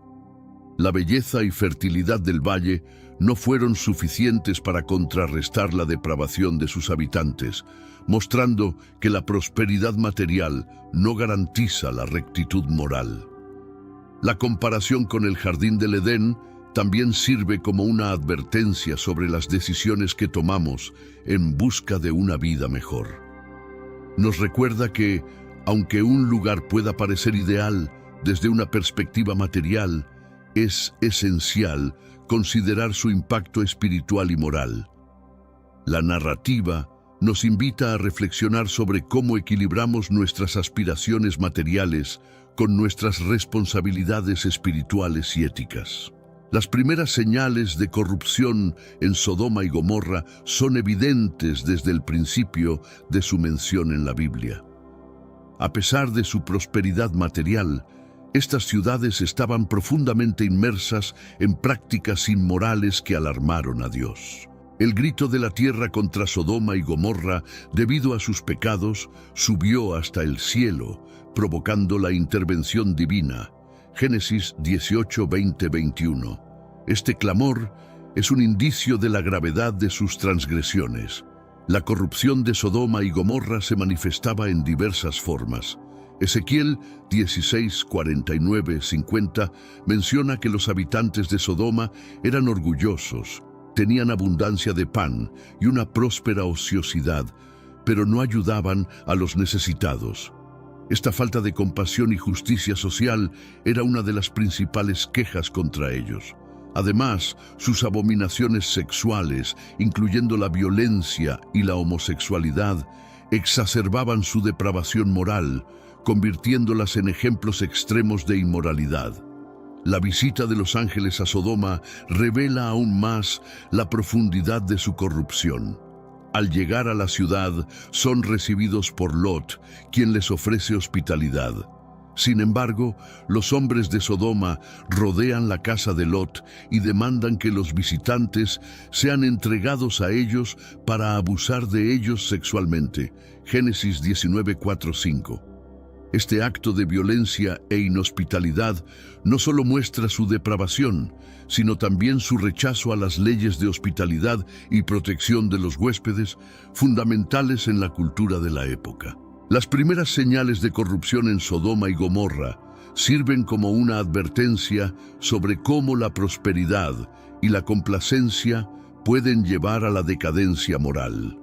La belleza y fertilidad del valle no fueron suficientes para contrarrestar la depravación de sus habitantes, mostrando que la prosperidad material no garantiza la rectitud moral. La comparación con el jardín del Edén también sirve como una advertencia sobre las decisiones que tomamos en busca de una vida mejor. Nos recuerda que, aunque un lugar pueda parecer ideal desde una perspectiva material, es esencial considerar su impacto espiritual y moral. La narrativa nos invita a reflexionar sobre cómo equilibramos nuestras aspiraciones materiales con nuestras responsabilidades espirituales y éticas. Las primeras señales de corrupción en Sodoma y Gomorra son evidentes desde el principio de su mención en la Biblia. A pesar de su prosperidad material, estas ciudades estaban profundamente inmersas en prácticas inmorales que alarmaron a Dios. El grito de la tierra contra Sodoma y Gomorra, debido a sus pecados, subió hasta el cielo, provocando la intervención divina. Génesis 18, 20, 21. Este clamor es un indicio de la gravedad de sus transgresiones. La corrupción de Sodoma y Gomorra se manifestaba en diversas formas. Ezequiel 16, 49, 50 menciona que los habitantes de Sodoma eran orgullosos, tenían abundancia de pan y una próspera ociosidad, pero no ayudaban a los necesitados. Esta falta de compasión y justicia social era una de las principales quejas contra ellos. Además, sus abominaciones sexuales, incluyendo la violencia y la homosexualidad, exacerbaban su depravación moral, convirtiéndolas en ejemplos extremos de inmoralidad. La visita de los ángeles a Sodoma revela aún más la profundidad de su corrupción. Al llegar a la ciudad, son recibidos por Lot, quien les ofrece hospitalidad. Sin embargo, los hombres de Sodoma rodean la casa de Lot y demandan que los visitantes sean entregados a ellos para abusar de ellos sexualmente. Génesis 19, 4, 5. Este acto de violencia e inhospitalidad no solo muestra su depravación, sino también su rechazo a las leyes de hospitalidad y protección de los huéspedes, fundamentales en la cultura de la época. Las primeras señales de corrupción en Sodoma y Gomorra sirven como una advertencia sobre cómo la prosperidad y la complacencia pueden llevar a la decadencia moral.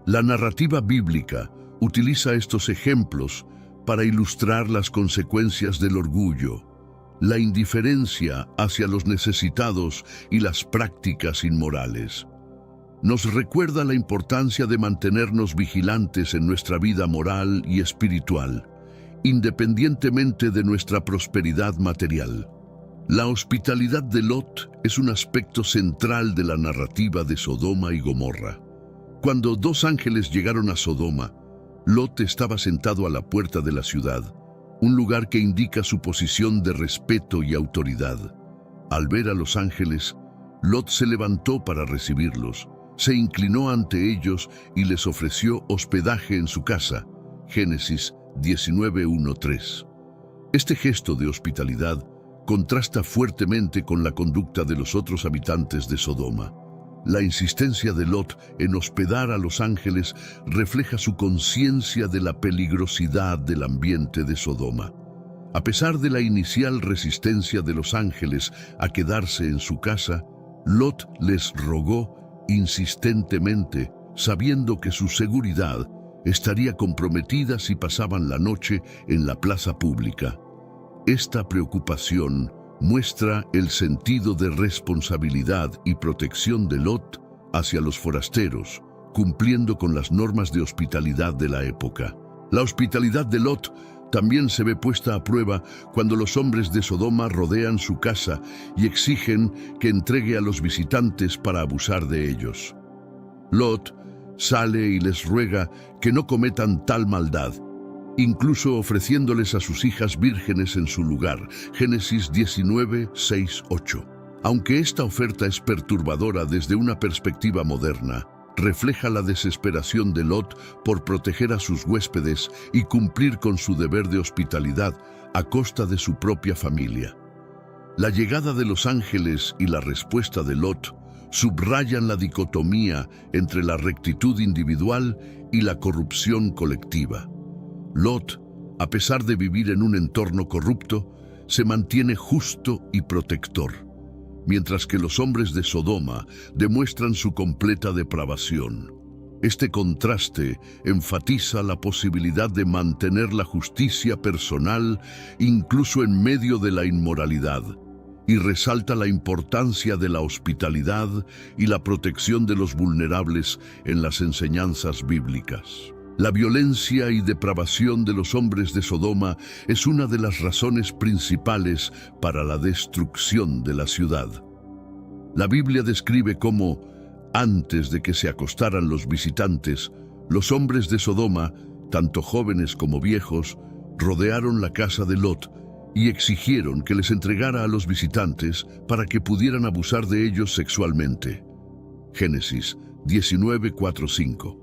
La narrativa bíblica utiliza estos ejemplos para ilustrar las consecuencias del orgullo, la indiferencia hacia los necesitados y las prácticas inmorales. Nos recuerda la importancia de mantenernos vigilantes en nuestra vida moral y espiritual, independientemente de nuestra prosperidad material. La hospitalidad de Lot es un aspecto central de la narrativa de Sodoma y Gomorra. Cuando dos ángeles llegaron a Sodoma, Lot estaba sentado a la puerta de la ciudad, un lugar que indica su posición de respeto y autoridad. Al ver a los ángeles, Lot se levantó para recibirlos, se inclinó ante ellos y les ofreció hospedaje en su casa. Génesis 19, 1, 3. Este gesto de hospitalidad contrasta fuertemente con la conducta de los otros habitantes de Sodoma. La insistencia de Lot en hospedar a los ángeles refleja su conciencia de la peligrosidad del ambiente de Sodoma. A pesar de la inicial resistencia de los ángeles a quedarse en su casa, Lot les rogó insistentemente, sabiendo que su seguridad estaría comprometida si pasaban la noche en la plaza pública. Esta preocupación muestra el sentido de responsabilidad y protección de Lot hacia los forasteros, cumpliendo con las normas de hospitalidad de la época. La hospitalidad de Lot también se ve puesta a prueba cuando los hombres de Sodoma rodean su casa y exigen que entregue a los visitantes para abusar de ellos. Lot sale y les ruega que no cometan tal maldad, incluso ofreciéndoles a sus hijas vírgenes en su lugar. Génesis 19, 6, 8. Aunque esta oferta es perturbadora desde una perspectiva moderna, refleja la desesperación de Lot por proteger a sus huéspedes y cumplir con su deber de hospitalidad a costa de su propia familia. La llegada de los ángeles y la respuesta de Lot subrayan la dicotomía entre la rectitud individual y la corrupción colectiva. Lot, a pesar de vivir en un entorno corrupto, se mantiene justo y protector, mientras que los hombres de Sodoma demuestran su completa depravación. Este contraste enfatiza la posibilidad de mantener la justicia personal incluso en medio de la inmoralidad, y resalta la importancia de la hospitalidad y la protección de los vulnerables en las enseñanzas bíblicas. La violencia y depravación de los hombres de Sodoma es una de las razones principales para la destrucción de la ciudad. La Biblia describe cómo, antes de que se acostaran los visitantes, los hombres de Sodoma, tanto jóvenes como viejos, rodearon la casa de Lot y exigieron que les entregara a los visitantes para que pudieran abusar de ellos sexualmente. Génesis 19:4-5.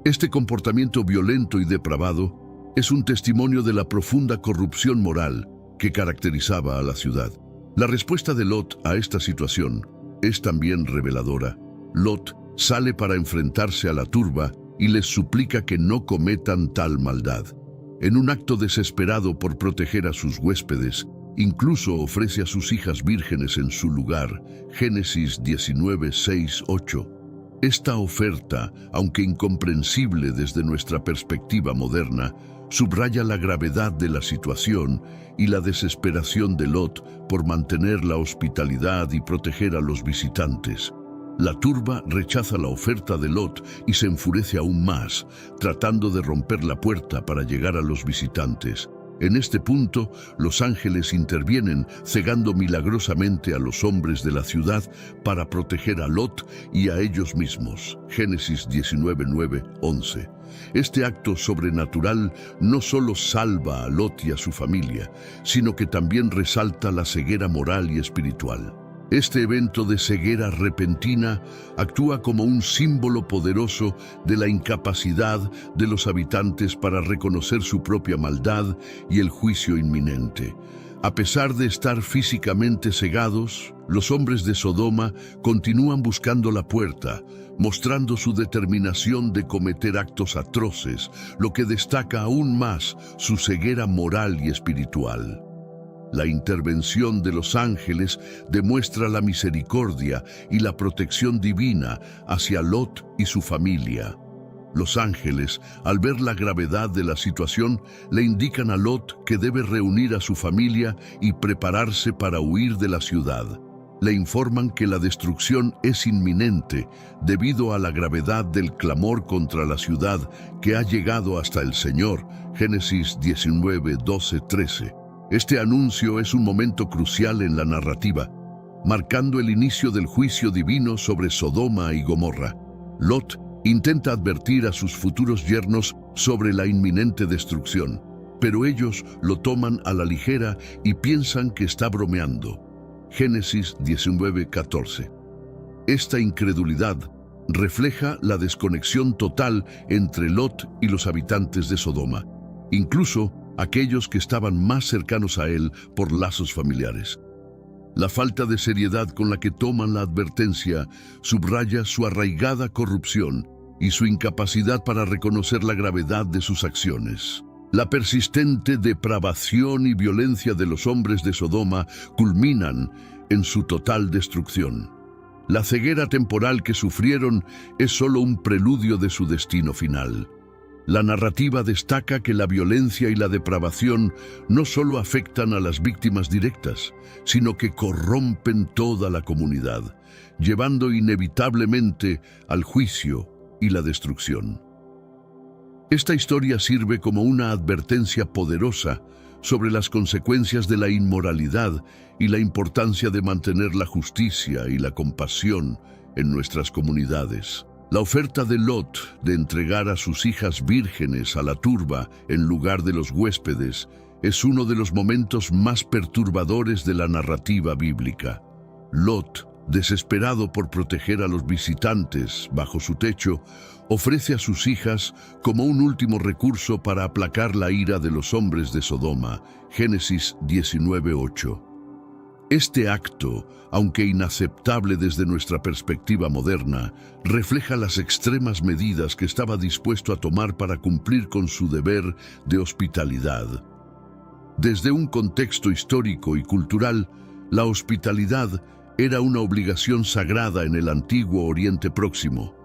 Este comportamiento violento y depravado es un testimonio de la profunda corrupción moral que caracterizaba a la ciudad. La respuesta de Lot a esta situación es también reveladora. Lot sale para enfrentarse a la turba y les suplica que no cometan tal maldad. En un acto desesperado por proteger a sus huéspedes, incluso ofrece a sus hijas vírgenes en su lugar. Génesis 19:6-8. Esta oferta, aunque incomprensible desde nuestra perspectiva moderna, subraya la gravedad de la situación y la desesperación de Lot por mantener la hospitalidad y proteger a los visitantes. La turba rechaza la oferta de Lot y se enfurece aún más, tratando de romper la puerta para llegar a los visitantes. En este punto, los ángeles intervienen, cegando milagrosamente a los hombres de la ciudad para proteger a Lot y a ellos mismos. Génesis 19:9-11. Este acto sobrenatural no solo salva a Lot y a su familia, sino que también resalta la ceguera moral y espiritual. Este evento de ceguera repentina actúa como un símbolo poderoso de la incapacidad de los habitantes para reconocer su propia maldad y el juicio inminente. A pesar de estar físicamente cegados, los hombres de Sodoma continúan buscando la puerta, mostrando su determinación de cometer actos atroces, lo que destaca aún más su ceguera moral y espiritual. La intervención de los ángeles demuestra la misericordia y la protección divina hacia Lot y su familia. Los ángeles, al ver la gravedad de la situación, le indican a Lot que debe reunir a su familia y prepararse para huir de la ciudad. Le informan que la destrucción es inminente debido a la gravedad del clamor contra la ciudad que ha llegado hasta el Señor. Génesis 19:12-13. Este anuncio es un momento crucial en la narrativa, marcando el inicio del juicio divino sobre Sodoma y Gomorra. Lot intenta advertir a sus futuros yernos sobre la inminente destrucción, pero ellos lo toman a la ligera y piensan que está bromeando. Génesis 19:14. Esta incredulidad refleja la desconexión total entre Lot y los habitantes de Sodoma, incluso aquellos que estaban más cercanos a él por lazos familiares. La falta de seriedad con la que toman la advertencia subraya su arraigada corrupción y su incapacidad para reconocer la gravedad de sus acciones. La persistente depravación y violencia de los hombres de Sodoma culminan en su total destrucción. La ceguera temporal que sufrieron es solo un preludio de su destino final. La narrativa destaca que la violencia y la depravación no solo afectan a las víctimas directas, sino que corrompen toda la comunidad, llevando inevitablemente al juicio y la destrucción. Esta historia sirve como una advertencia poderosa sobre las consecuencias de la inmoralidad y la importancia de mantener la justicia y la compasión en nuestras comunidades. La oferta de Lot de entregar a sus hijas vírgenes a la turba en lugar de los huéspedes es uno de los momentos más perturbadores de la narrativa bíblica. Lot, desesperado por proteger a los visitantes bajo su techo, ofrece a sus hijas como un último recurso para aplacar la ira de los hombres de Sodoma. Génesis 19:8. Este acto, aunque inaceptable desde nuestra perspectiva moderna, refleja las extremas medidas que estaba dispuesto a tomar para cumplir con su deber de hospitalidad. Desde un contexto histórico y cultural, la hospitalidad era una obligación sagrada en el antiguo Oriente Próximo.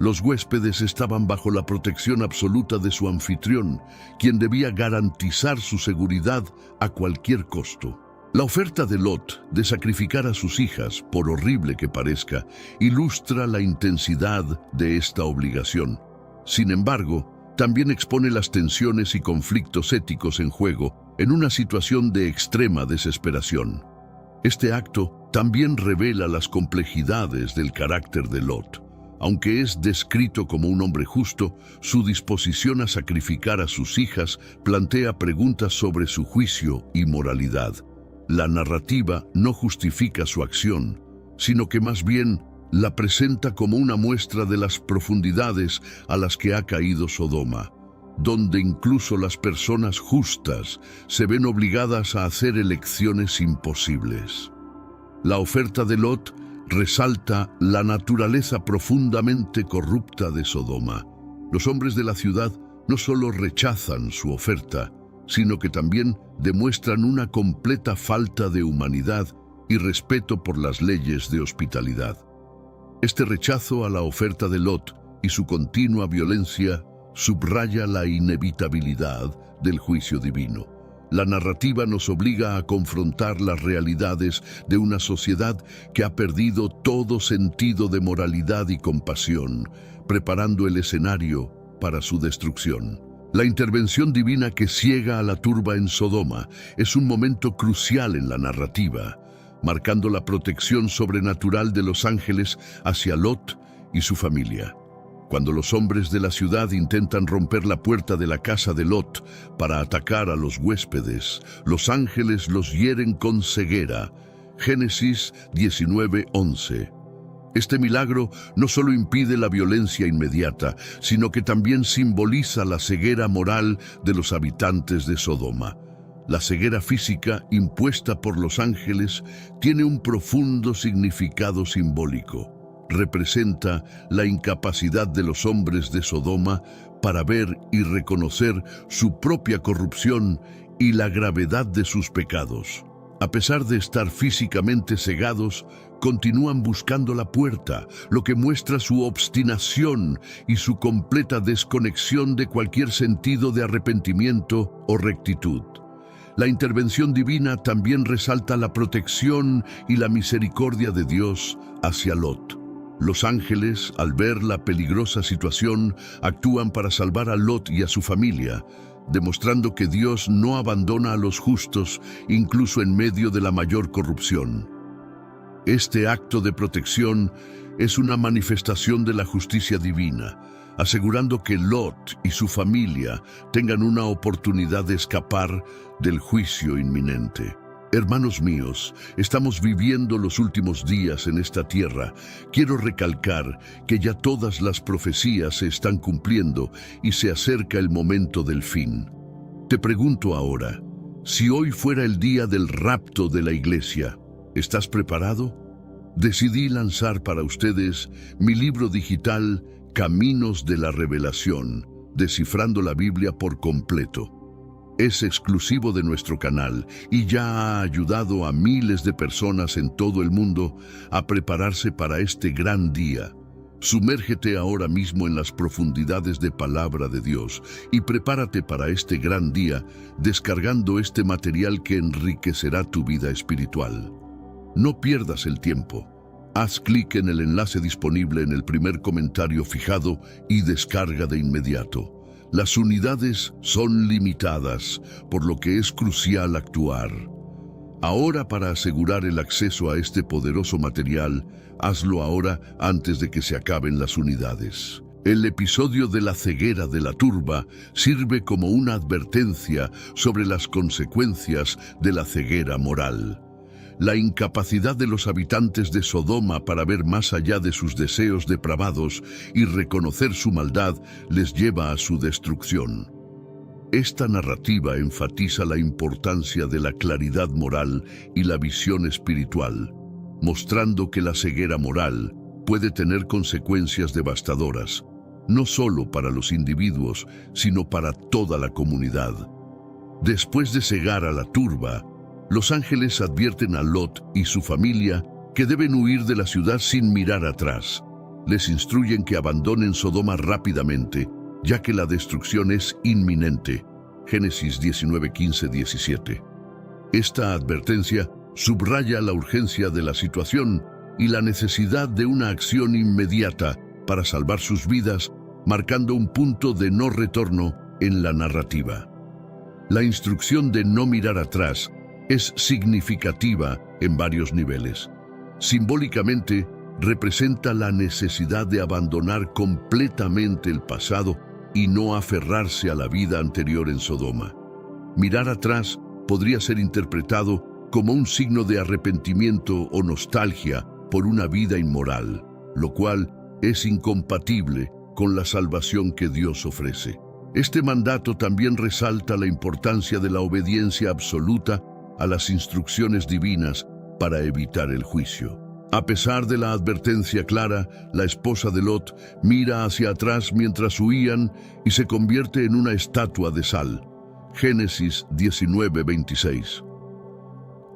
Los huéspedes estaban bajo la protección absoluta de su anfitrión, quien debía garantizar su seguridad a cualquier costo. La oferta de Lot de sacrificar a sus hijas, por horrible que parezca, ilustra la intensidad de esta obligación. Sin embargo, también expone las tensiones y conflictos éticos en juego en una situación de extrema desesperación. Este acto también revela las complejidades del carácter de Lot. Aunque es descrito como un hombre justo, su disposición a sacrificar a sus hijas plantea preguntas sobre su juicio y moralidad. La narrativa no justifica su acción, sino que más bien la presenta como una muestra de las profundidades a las que ha caído Sodoma, donde incluso las personas justas se ven obligadas a hacer elecciones imposibles. La oferta de Lot resalta la naturaleza profundamente corrupta de Sodoma. Los hombres de la ciudad no solo rechazan su oferta, sino que también demuestran una completa falta de humanidad y respeto por las leyes de hospitalidad. Este rechazo a la oferta de Lot y su continua violencia subraya la inevitabilidad del juicio divino. La narrativa nos obliga a confrontar las realidades de una sociedad que ha perdido todo sentido de moralidad y compasión, preparando el escenario para su destrucción. La intervención divina que ciega a la turba en Sodoma es un momento crucial en la narrativa, marcando la protección sobrenatural de los ángeles hacia Lot y su familia. Cuando los hombres de la ciudad intentan romper la puerta de la casa de Lot para atacar a los huéspedes, los ángeles los hieren con ceguera. Génesis 19:11. Este milagro no solo impide la violencia inmediata, sino que también simboliza la ceguera moral de los habitantes de Sodoma. La ceguera física impuesta por los ángeles tiene un profundo significado simbólico. Representa la incapacidad de los hombres de Sodoma para ver y reconocer su propia corrupción y la gravedad de sus pecados. A pesar de estar físicamente cegados, continúan buscando la puerta, lo que muestra su obstinación y su completa desconexión de cualquier sentido de arrepentimiento o rectitud. La intervención divina también resalta la protección y la misericordia de Dios hacia Lot. Los ángeles, al ver la peligrosa situación, actúan para salvar a Lot y a su familia, demostrando que Dios no abandona a los justos, incluso en medio de la mayor corrupción. Este acto de protección es una manifestación de la justicia divina, asegurando que Lot y su familia tengan una oportunidad de escapar del juicio inminente. Hermanos míos, estamos viviendo los últimos días en esta tierra. Quiero recalcar que ya todas las profecías se están cumpliendo y se acerca el momento del fin. Te pregunto ahora, si hoy fuera el día del rapto de la iglesia, ¿estás preparado? Decidí lanzar para ustedes mi libro digital Caminos de la Revelación, descifrando la Biblia por completo. Es exclusivo de nuestro canal y ya ha ayudado a miles de personas en todo el mundo a prepararse para este gran día. Sumérgete ahora mismo en las profundidades de Palabra de Dios y prepárate para este gran día descargando este material que enriquecerá tu vida espiritual. No pierdas el tiempo. Haz clic en el enlace disponible en el primer comentario fijado y descarga de inmediato. Las unidades son limitadas, por lo que es crucial actuar. Ahora, para asegurar el acceso a este poderoso material, hazlo ahora antes de que se acaben las unidades. El episodio de la ceguera de la turba sirve como una advertencia sobre las consecuencias de la ceguera moral. La incapacidad de los habitantes de Sodoma para ver más allá de sus deseos depravados y reconocer su maldad les lleva a su destrucción. Esta narrativa enfatiza la importancia de la claridad moral y la visión espiritual, mostrando que la ceguera moral puede tener consecuencias devastadoras, no solo para los individuos, sino para toda la comunidad. Después de cegar a la turba, los ángeles advierten a Lot y su familia que deben huir de la ciudad sin mirar atrás. Les instruyen que abandonen Sodoma rápidamente, ya que la destrucción es inminente. Génesis 19:15-17. Esta advertencia subraya la urgencia de la situación y la necesidad de una acción inmediata para salvar sus vidas, marcando un punto de no retorno en la narrativa. La instrucción de no mirar atrás es significativa en varios niveles. Simbólicamente, representa la necesidad de abandonar completamente el pasado y no aferrarse a la vida anterior en Sodoma. Mirar atrás podría ser interpretado como un signo de arrepentimiento o nostalgia por una vida inmoral. lo cual es incompatible con la salvación que Dios ofrece. Este mandato también resalta la importancia de la obediencia absoluta a las instrucciones divinas para evitar el juicio. A pesar de la advertencia clara, la esposa de Lot mira hacia atrás mientras huían y se convierte en una estatua de sal. Génesis 19:26.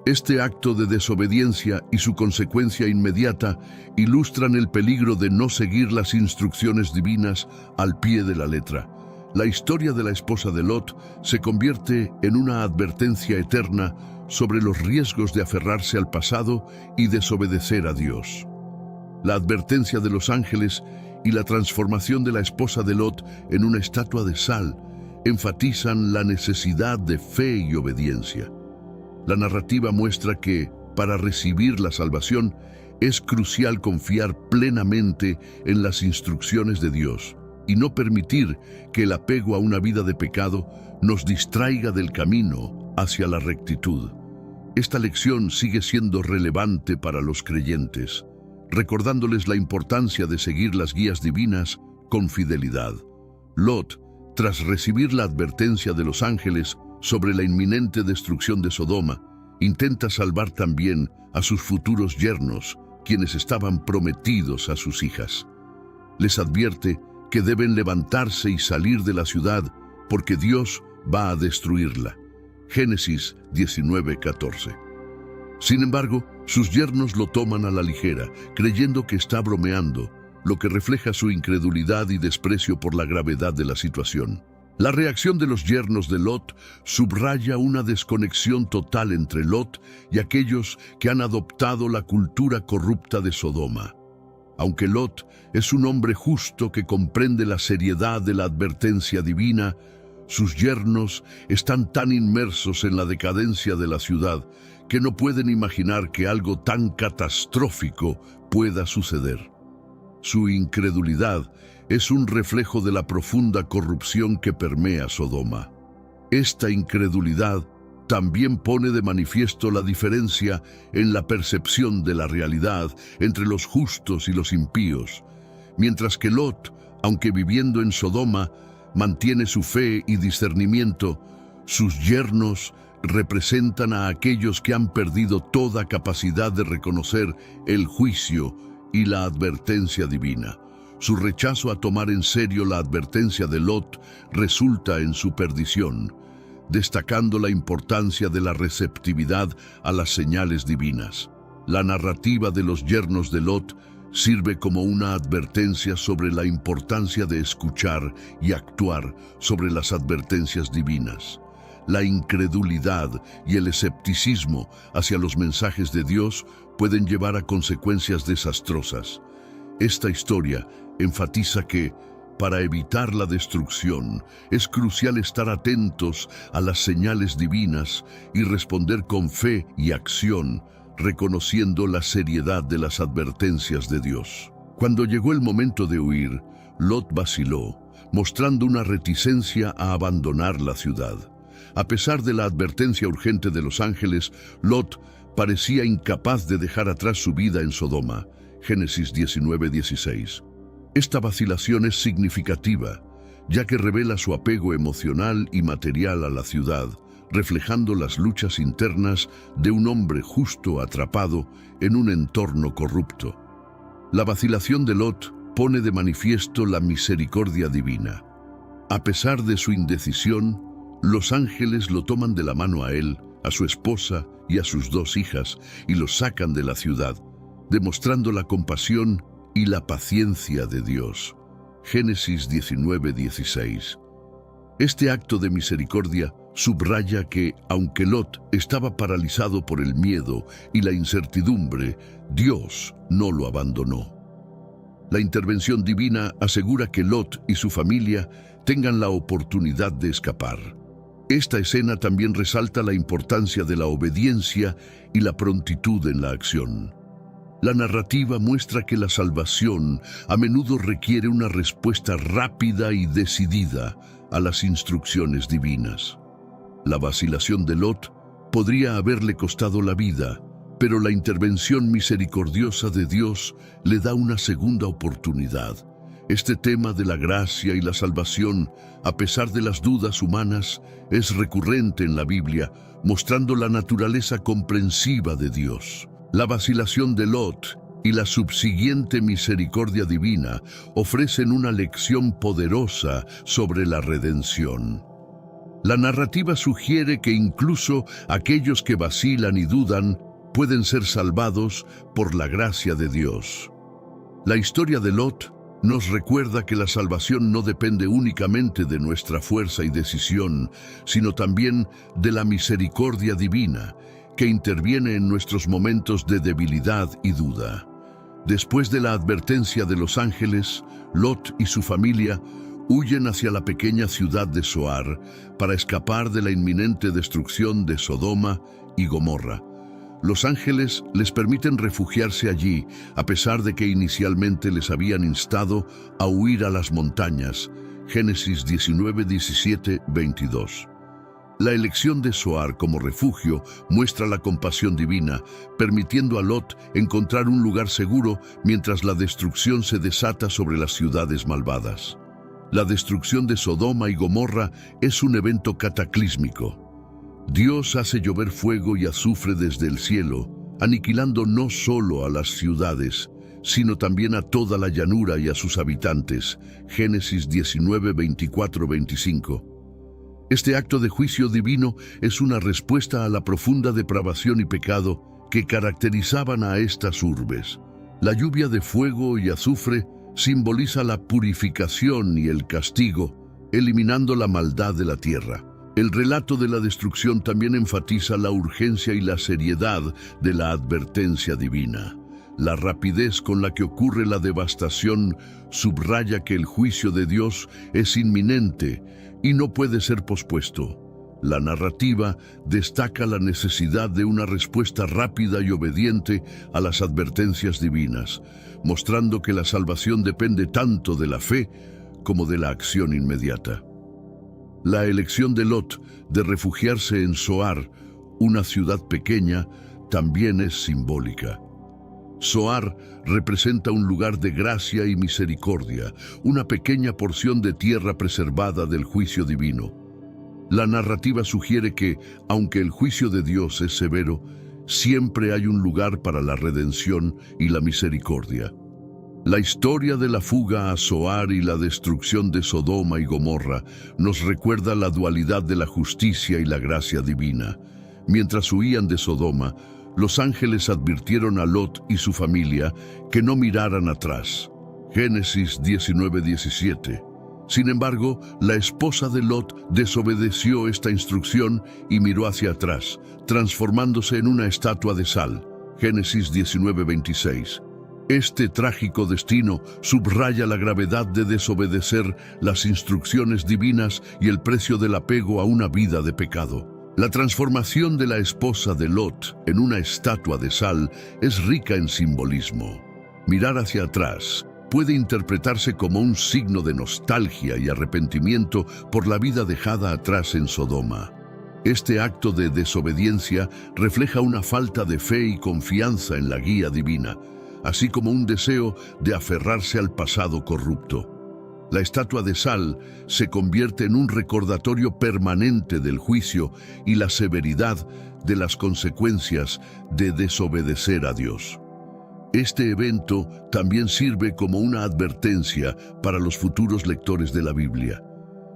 Este acto de desobediencia y su consecuencia inmediata ilustran el peligro de no seguir las instrucciones divinas al pie de la letra. La historia de la esposa de Lot se convierte en una advertencia eterna sobre los riesgos de aferrarse al pasado y desobedecer a Dios. La advertencia de los ángeles y la transformación de la esposa de Lot en una estatua de sal enfatizan la necesidad de fe y obediencia. La narrativa muestra que, para recibir la salvación, es crucial confiar plenamente en las instrucciones de Dios y no permitir que el apego a una vida de pecado nos distraiga del camino hacia la rectitud. Esta lección sigue siendo relevante para los creyentes, recordándoles la importancia de seguir las guías divinas con fidelidad. Lot, tras recibir la advertencia de los ángeles sobre la inminente destrucción de Sodoma, intenta salvar también a sus futuros yernos, quienes estaban prometidos a sus hijas. Les advierte que deben levantarse y salir de la ciudad porque Dios va a destruirla. Génesis 19:14. Sin embargo, sus yernos lo toman a la ligera, creyendo que está bromeando, lo que refleja su incredulidad y desprecio por la gravedad de la situación. La reacción de los yernos de Lot subraya una desconexión total entre Lot y aquellos que han adoptado la cultura corrupta de Sodoma. Aunque Lot es un hombre justo que comprende la seriedad de la advertencia divina, sus yernos están tan inmersos en la decadencia de la ciudad que no pueden imaginar que algo tan catastrófico pueda suceder. Su incredulidad es un reflejo de la profunda corrupción que permea Sodoma. Esta incredulidad también pone de manifiesto la diferencia en la percepción de la realidad entre los justos y los impíos, mientras que Lot, aunque viviendo en Sodoma, mantiene su fe y discernimiento. Sus yernos representan a aquellos que han perdido toda capacidad de reconocer el juicio y la advertencia divina. Su rechazo a tomar en serio la advertencia de Lot resulta en su perdición, destacando la importancia de la receptividad a las señales divinas. La narrativa de los yernos de Lot sirve como una advertencia sobre la importancia de escuchar y actuar sobre las advertencias divinas. La incredulidad y el escepticismo hacia los mensajes de Dios pueden llevar a consecuencias desastrosas. Esta historia enfatiza que, para evitar la destrucción, es crucial estar atentos a las señales divinas y responder con fe y acción, reconociendo la seriedad de las advertencias de Dios. Cuando llegó el momento de huir, Lot vaciló, mostrando una reticencia a abandonar la ciudad. A pesar de la advertencia urgente de los ángeles, Lot parecía incapaz de dejar atrás su vida en Sodoma. Génesis 19:16. Esta vacilación es significativa, ya que revela su apego emocional y material a la ciudad, reflejando las luchas internas de un hombre justo atrapado en un entorno corrupto. La vacilación de Lot pone de manifiesto la misericordia divina. A pesar de su indecisión, los ángeles lo toman de la mano a él, a su esposa y a sus 2 hijas, y los sacan de la ciudad, demostrando la compasión y la paciencia de Dios. Génesis 19:16. Este acto de misericordia subraya que, aunque Lot estaba paralizado por el miedo y la incertidumbre, Dios no lo abandonó. La intervención divina asegura que Lot y su familia tengan la oportunidad de escapar. Esta escena también resalta la importancia de la obediencia y la prontitud en la acción. La narrativa muestra que la salvación a menudo requiere una respuesta rápida y decidida a las instrucciones divinas. La vacilación de Lot podría haberle costado la vida, Pero la intervención misericordiosa de Dios le da una segunda oportunidad. Este tema de la gracia y la salvación, a pesar de las dudas humanas, es recurrente en la Biblia, mostrando la naturaleza comprensiva de Dios. La vacilación de Lot y la subsiguiente misericordia divina ofrecen una lección poderosa sobre la redención. La narrativa sugiere que incluso aquellos que vacilan y dudan pueden ser salvados por la gracia de Dios. La historia de Lot nos recuerda que la salvación no depende únicamente de nuestra fuerza y decisión, sino también de la misericordia divina, que interviene en nuestros momentos de debilidad y duda. Después de la advertencia de los ángeles, Lot y su familia huyen hacia la pequeña ciudad de Zoar para escapar de la inminente destrucción de Sodoma y Gomorra. Los ángeles les permiten refugiarse allí, a pesar de que inicialmente les habían instado a huir a las montañas. Génesis 19, 17, 22. La elección de Zoar como refugio muestra la compasión divina, permitiendo a Lot encontrar un lugar seguro mientras la destrucción se desata sobre las ciudades malvadas. La destrucción de Sodoma y Gomorra es un evento cataclísmico. Dios hace llover fuego y azufre desde el cielo, aniquilando no solo a las ciudades, sino también a toda la llanura y a sus habitantes. Génesis 19, 24, 25. Este acto de juicio divino es una respuesta a la profunda depravación y pecado que caracterizaban a estas urbes. La lluvia de fuego y azufre simboliza la purificación y el castigo, eliminando la maldad de la tierra. El relato de la destrucción también enfatiza la urgencia y la seriedad de la advertencia divina. La rapidez con la que ocurre la devastación subraya que el juicio de Dios es inminente y no puede ser pospuesto. La narrativa destaca la necesidad de una respuesta rápida y obediente a las advertencias divinas, mostrando que la salvación depende tanto de la fe como de la acción inmediata. La elección de Lot de refugiarse en Zoar, una ciudad pequeña, también es simbólica. Zoar representa un lugar de gracia y misericordia, una pequeña porción de tierra preservada del juicio divino. La narrativa sugiere que, aunque el juicio de Dios es severo, siempre hay un lugar para la redención y la misericordia. La historia de la fuga a Zoar y la destrucción de Sodoma y Gomorra nos recuerda la dualidad de la justicia y la gracia divina. Mientras huían de Sodoma, los ángeles advirtieron a Lot y su familia que no miraran atrás. Génesis 19, 17. Sin embargo, la esposa de Lot desobedeció esta instrucción y miró hacia atrás, transformándose en una estatua de sal. Génesis 19, 26. Este trágico destino subraya la gravedad de desobedecer las instrucciones divinas y el precio del apego a una vida de pecado. La transformación de la esposa de Lot en una estatua de sal es rica en simbolismo. Mirar hacia atrás puede interpretarse como un signo de nostalgia y arrepentimiento por la vida dejada atrás en Sodoma. Este acto de desobediencia refleja una falta de fe y confianza en la guía divina, así como un deseo de aferrarse al pasado corrupto. La estatua de sal se convierte en un recordatorio permanente del juicio y la severidad de las consecuencias de desobedecer a Dios. Este evento también sirve como una advertencia para los futuros lectores de la Biblia.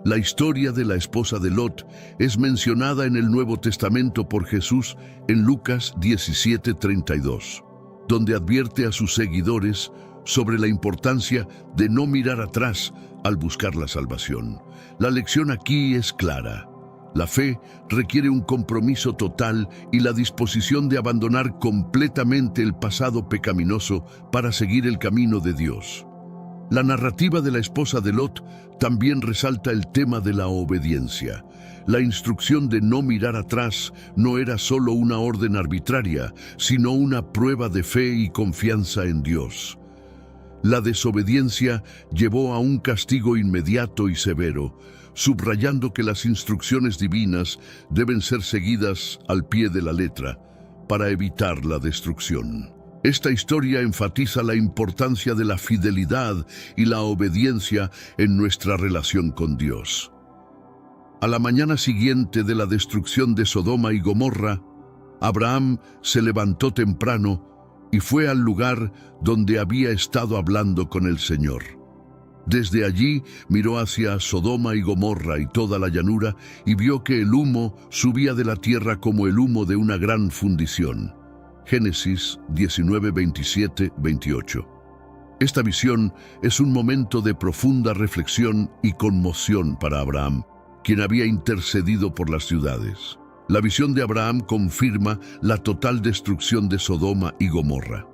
La historia de la esposa de Lot es mencionada en el Nuevo Testamento por Jesús en Lucas 17:32. Donde advierte a sus seguidores sobre la importancia de no mirar atrás al buscar la salvación. La lección aquí es clara. La fe requiere un compromiso total y la disposición de abandonar completamente el pasado pecaminoso para seguir el camino de Dios. La narrativa de la esposa de Lot también resalta el tema de la obediencia. La instrucción de no mirar atrás no era solo una orden arbitraria, sino una prueba de fe y confianza en Dios. La desobediencia llevó a un castigo inmediato y severo, subrayando que las instrucciones divinas deben ser seguidas al pie de la letra. para evitar la destrucción. Esta historia enfatiza la importancia de la fidelidad y la obediencia en nuestra relación con Dios. A la mañana siguiente de la destrucción de Sodoma y Gomorra, Abraham se levantó temprano y fue al lugar donde había estado hablando con el Señor. Desde allí miró hacia Sodoma y Gomorra y toda la llanura y vio que el humo subía de la tierra como el humo de una gran fundición. Génesis 19, 27, 28. Esta visión es un momento de profunda reflexión y conmoción para Abraham, quien había intercedido por las ciudades. La visión de Abraham confirma la total destrucción de Sodoma y Gomorra.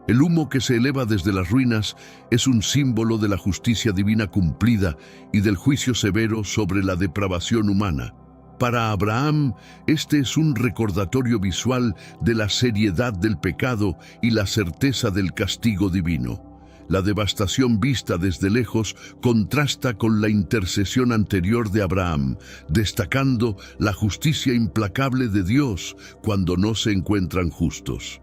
El humo que se eleva desde las ruinas es un símbolo de la justicia divina cumplida y del juicio severo sobre la depravación humana. Para Abraham, este es un recordatorio visual de la seriedad del pecado y la certeza del castigo divino. La devastación vista desde lejos contrasta con la intercesión anterior de Abraham, destacando la justicia implacable de Dios cuando no se encuentran justos.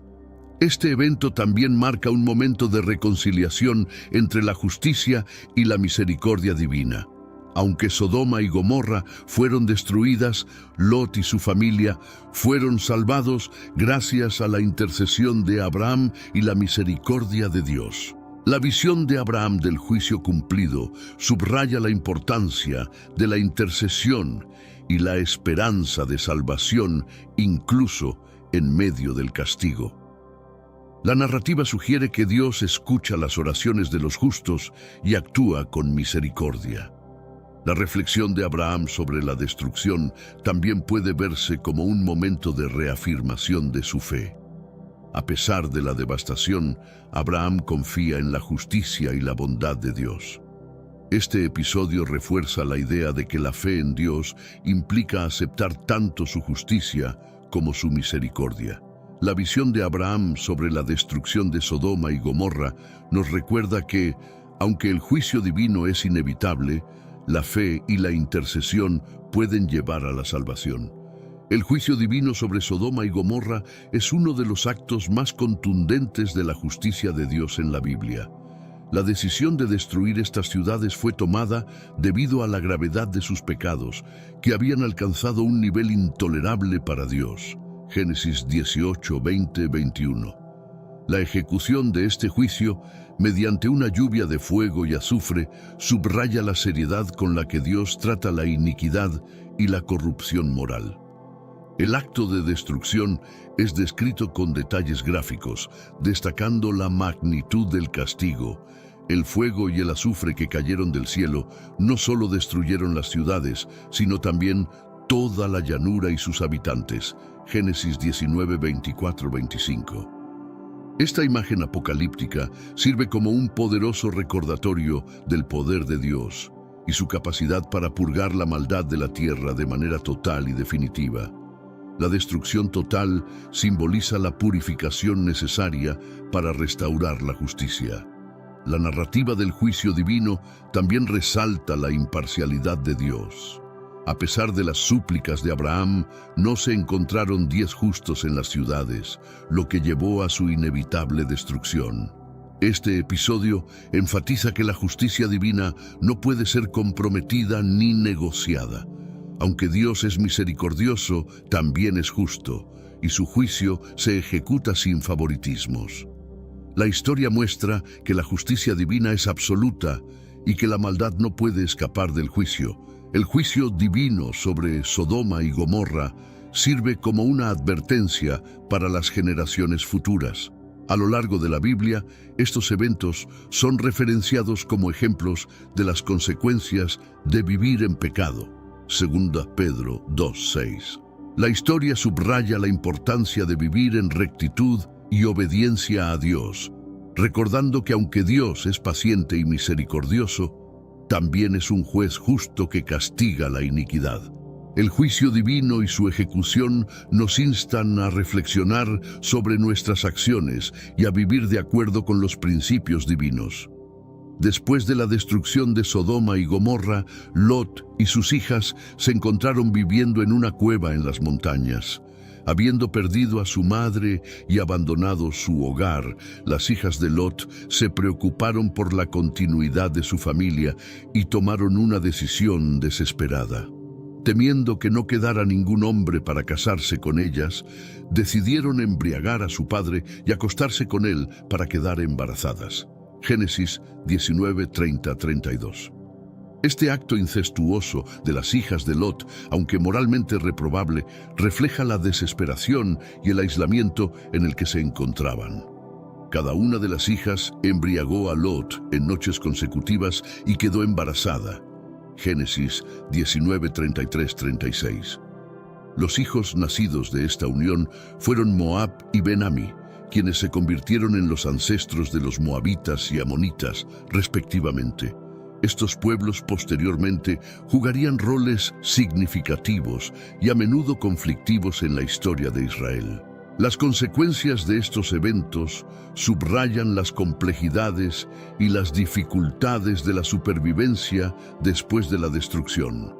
Este evento también marca un momento de reconciliación entre la justicia y la misericordia divina. Aunque Sodoma y Gomorra fueron destruidas, Lot y su familia fueron salvados gracias a la intercesión de Abraham y la misericordia de Dios. La visión de Abraham del juicio cumplido subraya la importancia de la intercesión y la esperanza de salvación incluso en medio del castigo. La narrativa sugiere que Dios escucha las oraciones de los justos y actúa con misericordia. La reflexión de Abraham sobre la destrucción también puede verse como un momento de reafirmación de su fe. A pesar de la devastación, Abraham confía en la justicia y la bondad de Dios. Este episodio refuerza la idea de que la fe en Dios implica aceptar tanto su justicia como su misericordia. La visión de Abraham sobre la destrucción de Sodoma y Gomorra nos recuerda que, aunque el juicio divino es inevitable, la fe y la intercesión pueden llevar a la salvación. El juicio divino sobre Sodoma y Gomorra es uno de los actos más contundentes de la justicia de Dios en la Biblia. La decisión de destruir estas ciudades fue tomada debido a la gravedad de sus pecados, que habían alcanzado un nivel intolerable para Dios. Génesis 18, 20, 21. La ejecución de este juicio, mediante una lluvia de fuego y azufre, subraya la seriedad con la que Dios trata la iniquidad y la corrupción moral. El acto de destrucción es descrito con detalles gráficos, destacando la magnitud del castigo. El fuego y el azufre que cayeron del cielo no solo destruyeron las ciudades, sino también toda la llanura y sus habitantes. Génesis 19, 24, 25. Esta imagen apocalíptica sirve como un poderoso recordatorio del poder de Dios y su capacidad para purgar la maldad de la tierra de manera total y definitiva. La destrucción total simboliza la purificación necesaria para restaurar la justicia. La narrativa del juicio divino también resalta la imparcialidad de Dios. A pesar de las súplicas de Abraham, no se encontraron 10 justos en las ciudades, lo que llevó a su inevitable destrucción. Este episodio enfatiza que la justicia divina no puede ser comprometida ni negociada. Aunque Dios es misericordioso, también es justo, y su juicio se ejecuta sin favoritismos. La historia muestra que la justicia divina es absoluta y que la maldad no puede escapar del juicio. El juicio divino sobre Sodoma y Gomorra sirve como una advertencia para las generaciones futuras. A lo largo de la Biblia, estos eventos son referenciados como ejemplos de las consecuencias de vivir en pecado. Segunda Pedro 2:6. La historia subraya la importancia de vivir en rectitud y obediencia a Dios, recordando que aunque Dios es paciente y misericordioso, también es un juez justo que castiga la iniquidad. El juicio divino y su ejecución nos instan a reflexionar sobre nuestras acciones y a vivir de acuerdo con los principios divinos. Después de la destrucción de Sodoma y Gomorra, Lot y sus hijas se encontraron viviendo en una cueva en las montañas. Habiendo perdido a su madre y abandonado su hogar, las hijas de Lot se preocuparon por la continuidad de su familia y tomaron una decisión desesperada. Temiendo que no quedara ningún hombre para casarse con ellas, decidieron embriagar a su padre y acostarse con él para quedar embarazadas. Génesis 19, 30-32. Este acto incestuoso de las hijas de Lot, aunque moralmente reprobable, refleja la desesperación y el aislamiento en el que se encontraban. Cada una de las hijas embriagó a Lot en noches consecutivas y quedó embarazada. Génesis 19, 33-36. Los hijos nacidos de esta unión fueron Moab y Ben-Ami, quienes se convirtieron en los ancestros de los moabitas y amonitas, respectivamente. Estos pueblos posteriormente jugarían roles significativos y a menudo conflictivos en la historia de Israel. Las consecuencias de estos eventos subrayan las complejidades y las dificultades de la supervivencia después de la destrucción.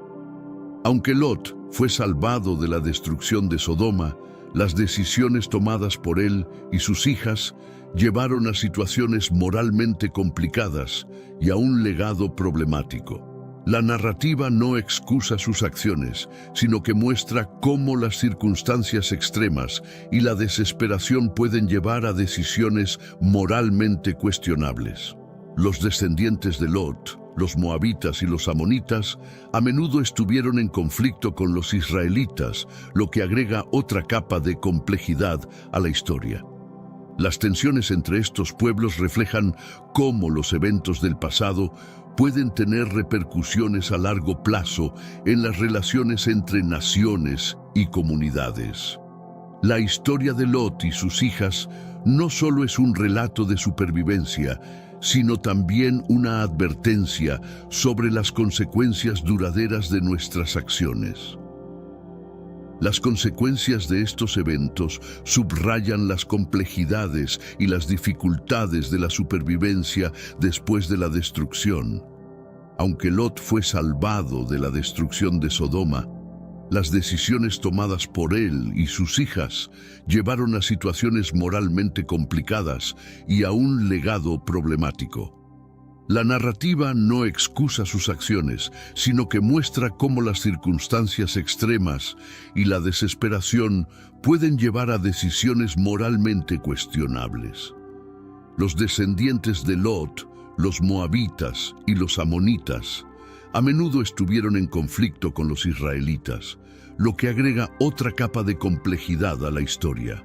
Aunque Lot fue salvado de la destrucción de Sodoma, las decisiones tomadas por él y sus hijas llevaron a situaciones moralmente complicadas y a un legado problemático. La narrativa no excusa sus acciones, sino que muestra cómo las circunstancias extremas y la desesperación pueden llevar a decisiones moralmente cuestionables. Los descendientes de Lot, los moabitas y los amonitas, a menudo estuvieron en conflicto con los israelitas, lo que agrega otra capa de complejidad a la historia. Las tensiones entre estos pueblos reflejan cómo los eventos del pasado pueden tener repercusiones a largo plazo en las relaciones entre naciones y comunidades. La historia de Lot y sus hijas no solo es un relato de supervivencia, sino también una advertencia sobre las consecuencias duraderas de nuestras acciones. Las consecuencias de estos eventos subrayan las complejidades y las dificultades de la supervivencia después de la destrucción. Aunque Lot fue salvado de la destrucción de Sodoma, las decisiones tomadas por él y sus hijas llevaron a situaciones moralmente complicadas y a un legado problemático. La narrativa no excusa sus acciones, sino que muestra cómo las circunstancias extremas y la desesperación pueden llevar a decisiones moralmente cuestionables. Los descendientes de Lot, los moabitas y los amonitas, a menudo estuvieron en conflicto con los israelitas, lo que agrega otra capa de complejidad a la historia.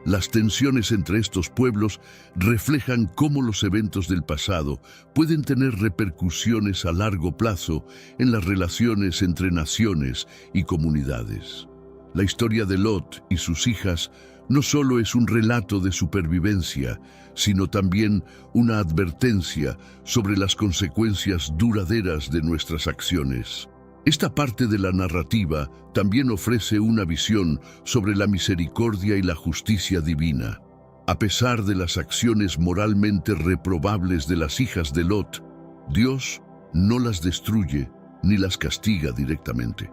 Las tensiones entre estos pueblos reflejan cómo los eventos del pasado pueden tener repercusiones a largo plazo en las relaciones entre naciones y comunidades. La historia de Lot y sus hijas no solo es un relato de supervivencia, sino también una advertencia sobre las consecuencias duraderas de nuestras acciones. Esta parte de la narrativa también ofrece una visión sobre la misericordia y la justicia divina. A pesar de las acciones moralmente reprobables de las hijas de Lot, Dios no las destruye ni las castiga directamente.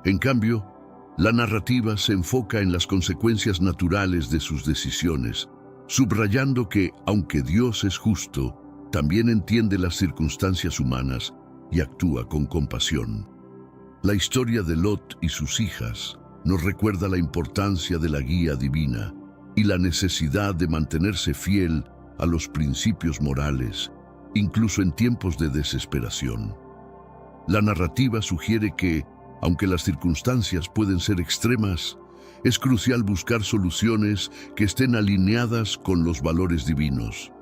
En cambio, la narrativa se enfoca en las consecuencias naturales de sus decisiones, subrayando que, aunque Dios es justo, también entiende las circunstancias humanas y actúa con compasión. La historia de Lot y sus hijas nos recuerda la importancia de la guía divina y la necesidad de mantenerse fiel a los principios morales, incluso en tiempos de desesperación. La narrativa sugiere que, aunque las circunstancias pueden ser extremas, es crucial buscar soluciones que estén alineadas con los valores divinos.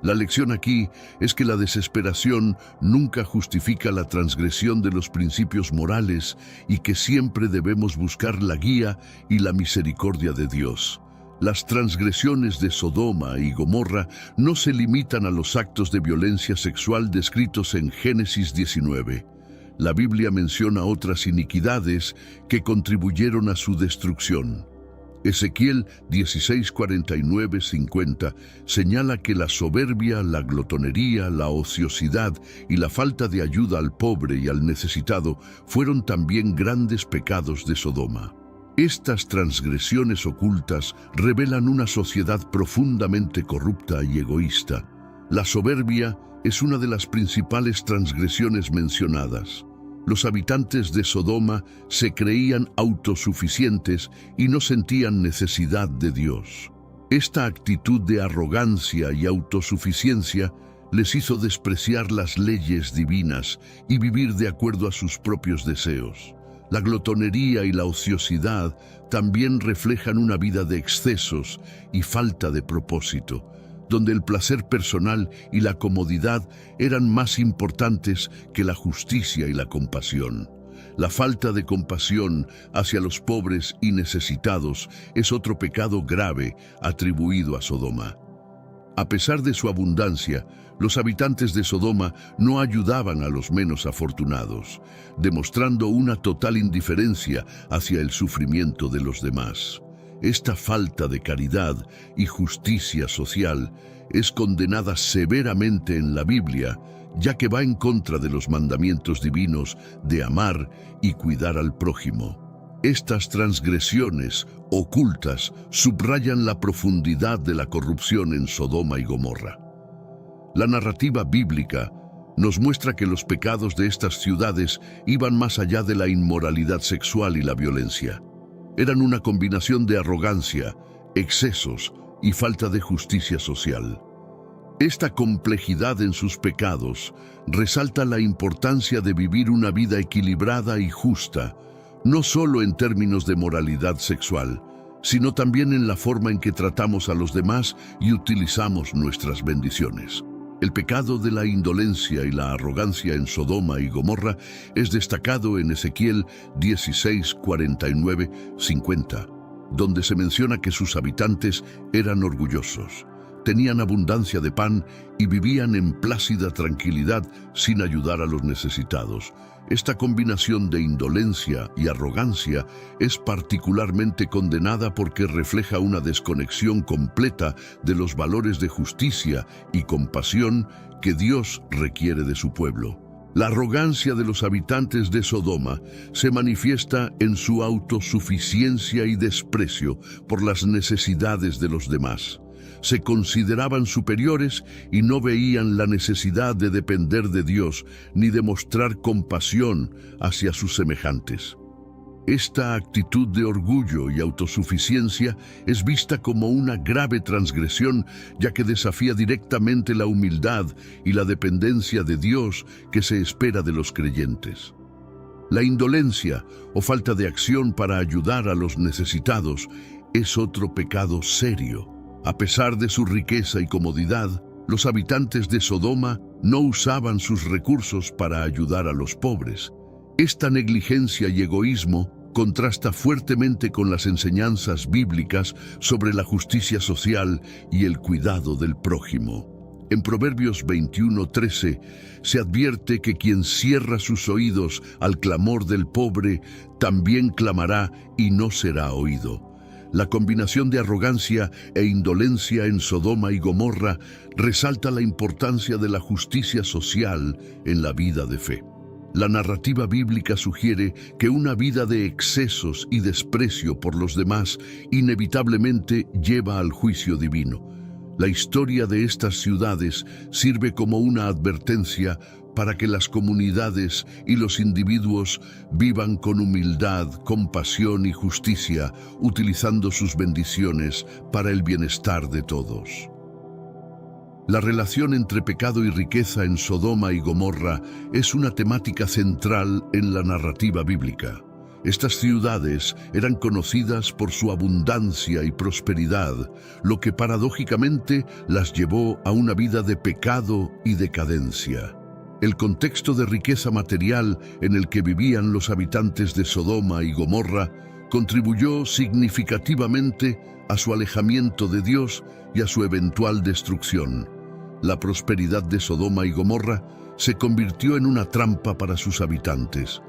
La lección aquí es que la desesperación nunca justifica la transgresión de los principios morales y que siempre debemos buscar la guía y la misericordia de Dios. Las transgresiones de Sodoma y Gomorra no se limitan a los actos de violencia sexual descritos en Génesis 19. La Biblia menciona otras iniquidades que contribuyeron a su destrucción. Ezequiel 16, 49-50 señala que la soberbia, la glotonería, la ociosidad y la falta de ayuda al pobre y al necesitado fueron también grandes pecados de Sodoma. Estas transgresiones ocultas revelan una sociedad profundamente corrupta y egoísta. La soberbia es una de las principales transgresiones mencionadas. Los habitantes de Sodoma se creían autosuficientes y no sentían necesidad de Dios. Esta actitud de arrogancia y autosuficiencia les hizo despreciar las leyes divinas y vivir de acuerdo a sus propios deseos. La glotonería y la ociosidad también reflejan una vida de excesos y falta de propósito, donde el placer personal y la comodidad eran más importantes que la justicia y la compasión. La falta de compasión hacia los pobres y necesitados es otro pecado grave atribuido a Sodoma. A pesar de su abundancia, los habitantes de Sodoma no ayudaban a los menos afortunados, demostrando una total indiferencia hacia el sufrimiento de los demás. Esta falta de caridad y justicia social es condenada severamente en la Biblia, ya que va en contra de los mandamientos divinos de amar y cuidar al prójimo. Estas transgresiones ocultas subrayan la profundidad de la corrupción en Sodoma y Gomorra. La narrativa bíblica nos muestra que los pecados de estas ciudades iban más allá de la inmoralidad sexual y la violencia. Eran una combinación de arrogancia, excesos y falta de justicia social. Esta complejidad en sus pecados resalta la importancia de vivir una vida equilibrada y justa, no solo en términos de moralidad sexual, sino también en la forma en que tratamos a los demás y utilizamos nuestras bendiciones. El pecado de la indolencia y la arrogancia en Sodoma y Gomorra es destacado en Ezequiel 16, 49, 50, donde se menciona que sus habitantes eran orgullosos, tenían abundancia de pan y vivían en plácida tranquilidad sin ayudar a los necesitados. Esta combinación de indolencia y arrogancia es particularmente condenada porque refleja una desconexión completa de los valores de justicia y compasión que Dios requiere de su pueblo. La arrogancia de los habitantes de Sodoma se manifiesta en su autosuficiencia y desprecio por las necesidades de los demás. Se consideraban superiores y no veían la necesidad de depender de Dios ni de mostrar compasión hacia sus semejantes. Esta actitud de orgullo y autosuficiencia es vista como una grave transgresión, ya que desafía directamente la humildad y la dependencia de Dios que se espera de los creyentes. La indolencia o falta de acción para ayudar a los necesitados es otro pecado serio. A pesar de su riqueza y comodidad, los habitantes de Sodoma no usaban sus recursos para ayudar a los pobres. Esta negligencia y egoísmo contrasta fuertemente con las enseñanzas bíblicas sobre la justicia social y el cuidado del prójimo. En Proverbios 21:13 se advierte que quien cierra sus oídos al clamor del pobre también clamará y no será oído. La combinación de arrogancia e indolencia en Sodoma y Gomorra resalta la importancia de la justicia social en la vida de fe. La narrativa bíblica sugiere que una vida de excesos y desprecio por los demás inevitablemente lleva al juicio divino. La historia de estas ciudades sirve como una advertencia para que las comunidades y los individuos vivan con humildad, compasión y justicia, utilizando sus bendiciones para el bienestar de todos. La relación entre pecado y riqueza en Sodoma y Gomorra es una temática central en la narrativa bíblica. Estas ciudades eran conocidas por su abundancia y prosperidad, lo que paradójicamente las llevó a una vida de pecado y decadencia. El contexto de riqueza material en el que vivían los habitantes de Sodoma y Gomorra contribuyó significativamente a su alejamiento de Dios y a su eventual destrucción. La prosperidad de Sodoma y Gomorra se convirtió en una trampa para sus habitantes.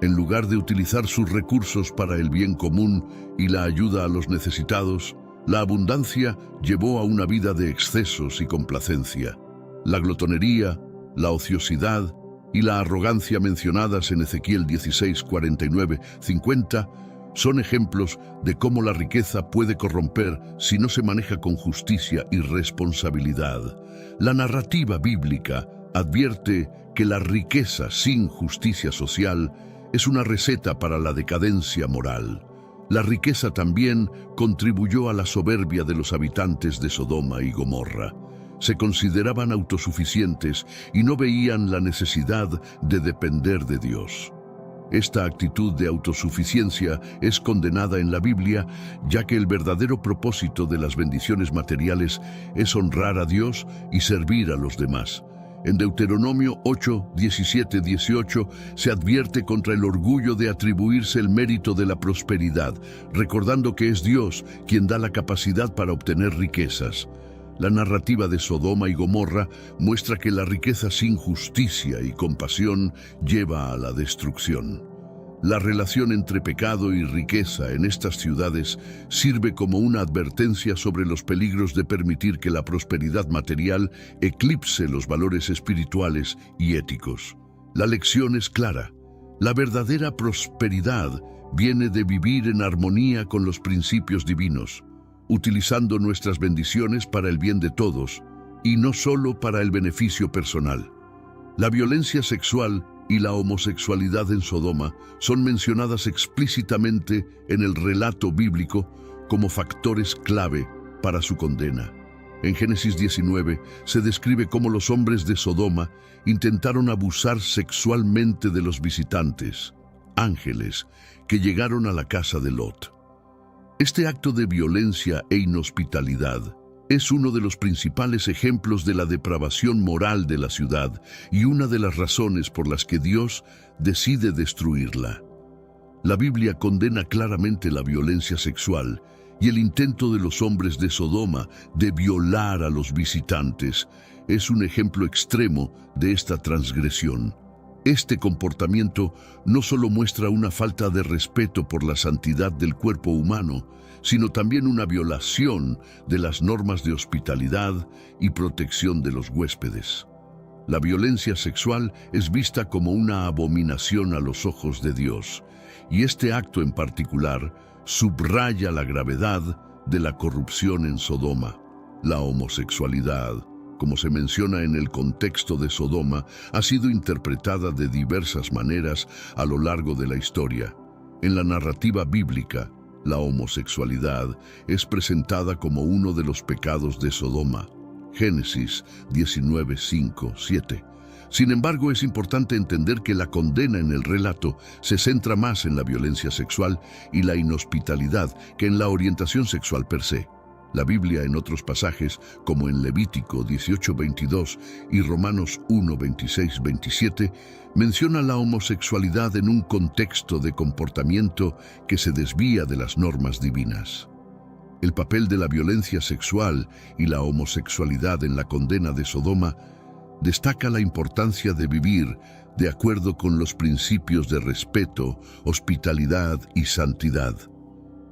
En lugar de utilizar sus recursos para el bien común y la ayuda a los necesitados, la abundancia llevó a una vida de excesos y complacencia. La glotonería, la ociosidad y la arrogancia mencionadas en Ezequiel 16, 49, 50 son ejemplos de cómo la riqueza puede corromper si no se maneja con justicia y responsabilidad. La narrativa bíblica advierte que la riqueza sin justicia social es una receta para la decadencia moral. La riqueza también contribuyó a la soberbia de los habitantes de Sodoma y Gomorra. Se consideraban autosuficientes y no veían la necesidad de depender de Dios. Esta actitud de autosuficiencia es condenada en la Biblia, ya que el verdadero propósito de las bendiciones materiales es honrar a Dios y servir a los demás. En Deuteronomio 8, 17, 18 se advierte contra el orgullo de atribuirse el mérito de la prosperidad, recordando que es Dios quien da la capacidad para obtener riquezas. La narrativa de Sodoma y Gomorra muestra que la riqueza sin justicia y compasión lleva a la destrucción. La relación entre pecado y riqueza en estas ciudades sirve como una advertencia sobre los peligros de permitir que la prosperidad material eclipse los valores espirituales y éticos. La lección es clara. La verdadera prosperidad viene de vivir en armonía con los principios divinos, utilizando nuestras bendiciones para el bien de todos y no solo para el beneficio personal. La violencia sexual y la homosexualidad en Sodoma son mencionadas explícitamente en el relato bíblico como factores clave para su condena. En Génesis 19 se describe cómo los hombres de Sodoma intentaron abusar sexualmente de los visitantes, ángeles, que llegaron a la casa de Lot. Este acto de violencia e inhospitalidad es uno de los principales ejemplos de la depravación moral de la ciudad y una de las razones por las que Dios decide destruirla. La Biblia condena claramente la violencia sexual y el intento de los hombres de Sodoma de violar a los visitantes es un ejemplo extremo de esta transgresión. Este comportamiento no solo muestra una falta de respeto por la santidad del cuerpo humano, sino también una violación de las normas de hospitalidad y protección de los huéspedes. La violencia sexual es vista como una abominación a los ojos de Dios, y este acto en particular subraya la gravedad de la corrupción en Sodoma. La homosexualidad, como se menciona en el contexto de Sodoma, ha sido interpretada de diversas maneras a lo largo de la historia. En la narrativa bíblica, la homosexualidad es presentada como uno de los pecados de Sodoma. Génesis 19, 5, 7. Sin embargo, es importante entender que la condena en el relato se centra más en la violencia sexual y la inhospitalidad que en la orientación sexual per se. La Biblia en otros pasajes, como en Levítico 18:22 y Romanos 1:26-27, menciona la homosexualidad en un contexto de comportamiento que se desvía de las normas divinas. El papel de la violencia sexual y la homosexualidad en la condena de Sodoma destaca la importancia de vivir de acuerdo con los principios de respeto, hospitalidad y santidad.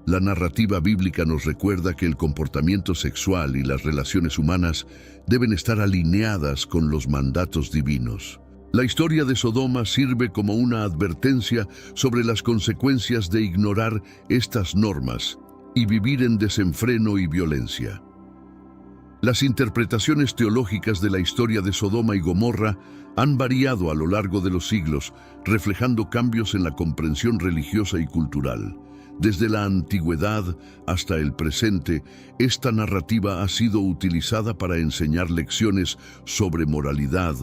La narrativa bíblica nos recuerda que el comportamiento sexual y las relaciones humanas deben estar alineadas con los mandatos divinos. La historia de Sodoma sirve como una advertencia sobre las consecuencias de ignorar estas normas y vivir en desenfreno y violencia. Las interpretaciones teológicas de la historia de Sodoma y Gomorra han variado a lo largo de los siglos, reflejando cambios en la comprensión religiosa y cultural. Desde la antigüedad hasta el presente, esta narrativa ha sido utilizada para enseñar lecciones sobre moralidad,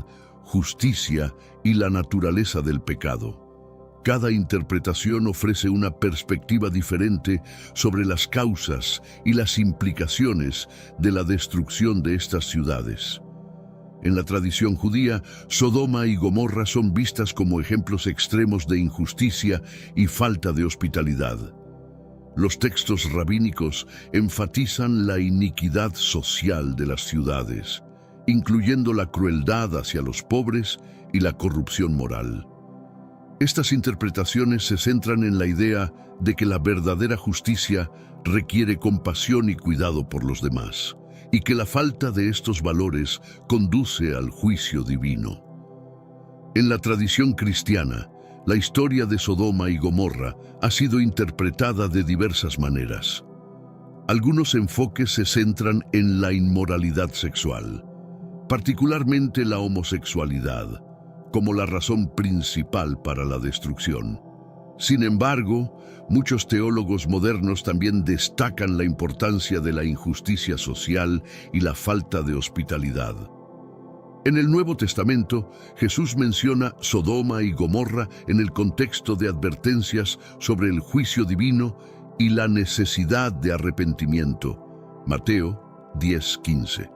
justicia y la naturaleza del pecado. Cada interpretación ofrece una perspectiva diferente sobre las causas y las implicaciones de la destrucción de estas ciudades. En la tradición judía, Sodoma y Gomorra son vistas como ejemplos extremos de injusticia y falta de hospitalidad. Los textos rabínicos enfatizan la iniquidad social de las ciudades, incluyendo la crueldad hacia los pobres y la corrupción moral. Estas interpretaciones se centran en la idea de que la verdadera justicia requiere compasión y cuidado por los demás, y que la falta de estos valores conduce al juicio divino. En la tradición cristiana, La historia de Sodoma y Gomorra ha sido interpretada de diversas maneras. Algunos enfoques se centran en la inmoralidad sexual, particularmente la homosexualidad, como la razón principal para la destrucción. Sin embargo, muchos teólogos modernos también destacan la importancia de la injusticia social y la falta de hospitalidad. En el Nuevo Testamento, Jesús menciona Sodoma y Gomorra en el contexto de advertencias sobre el juicio divino y la necesidad de arrepentimiento. Mateo 10:15.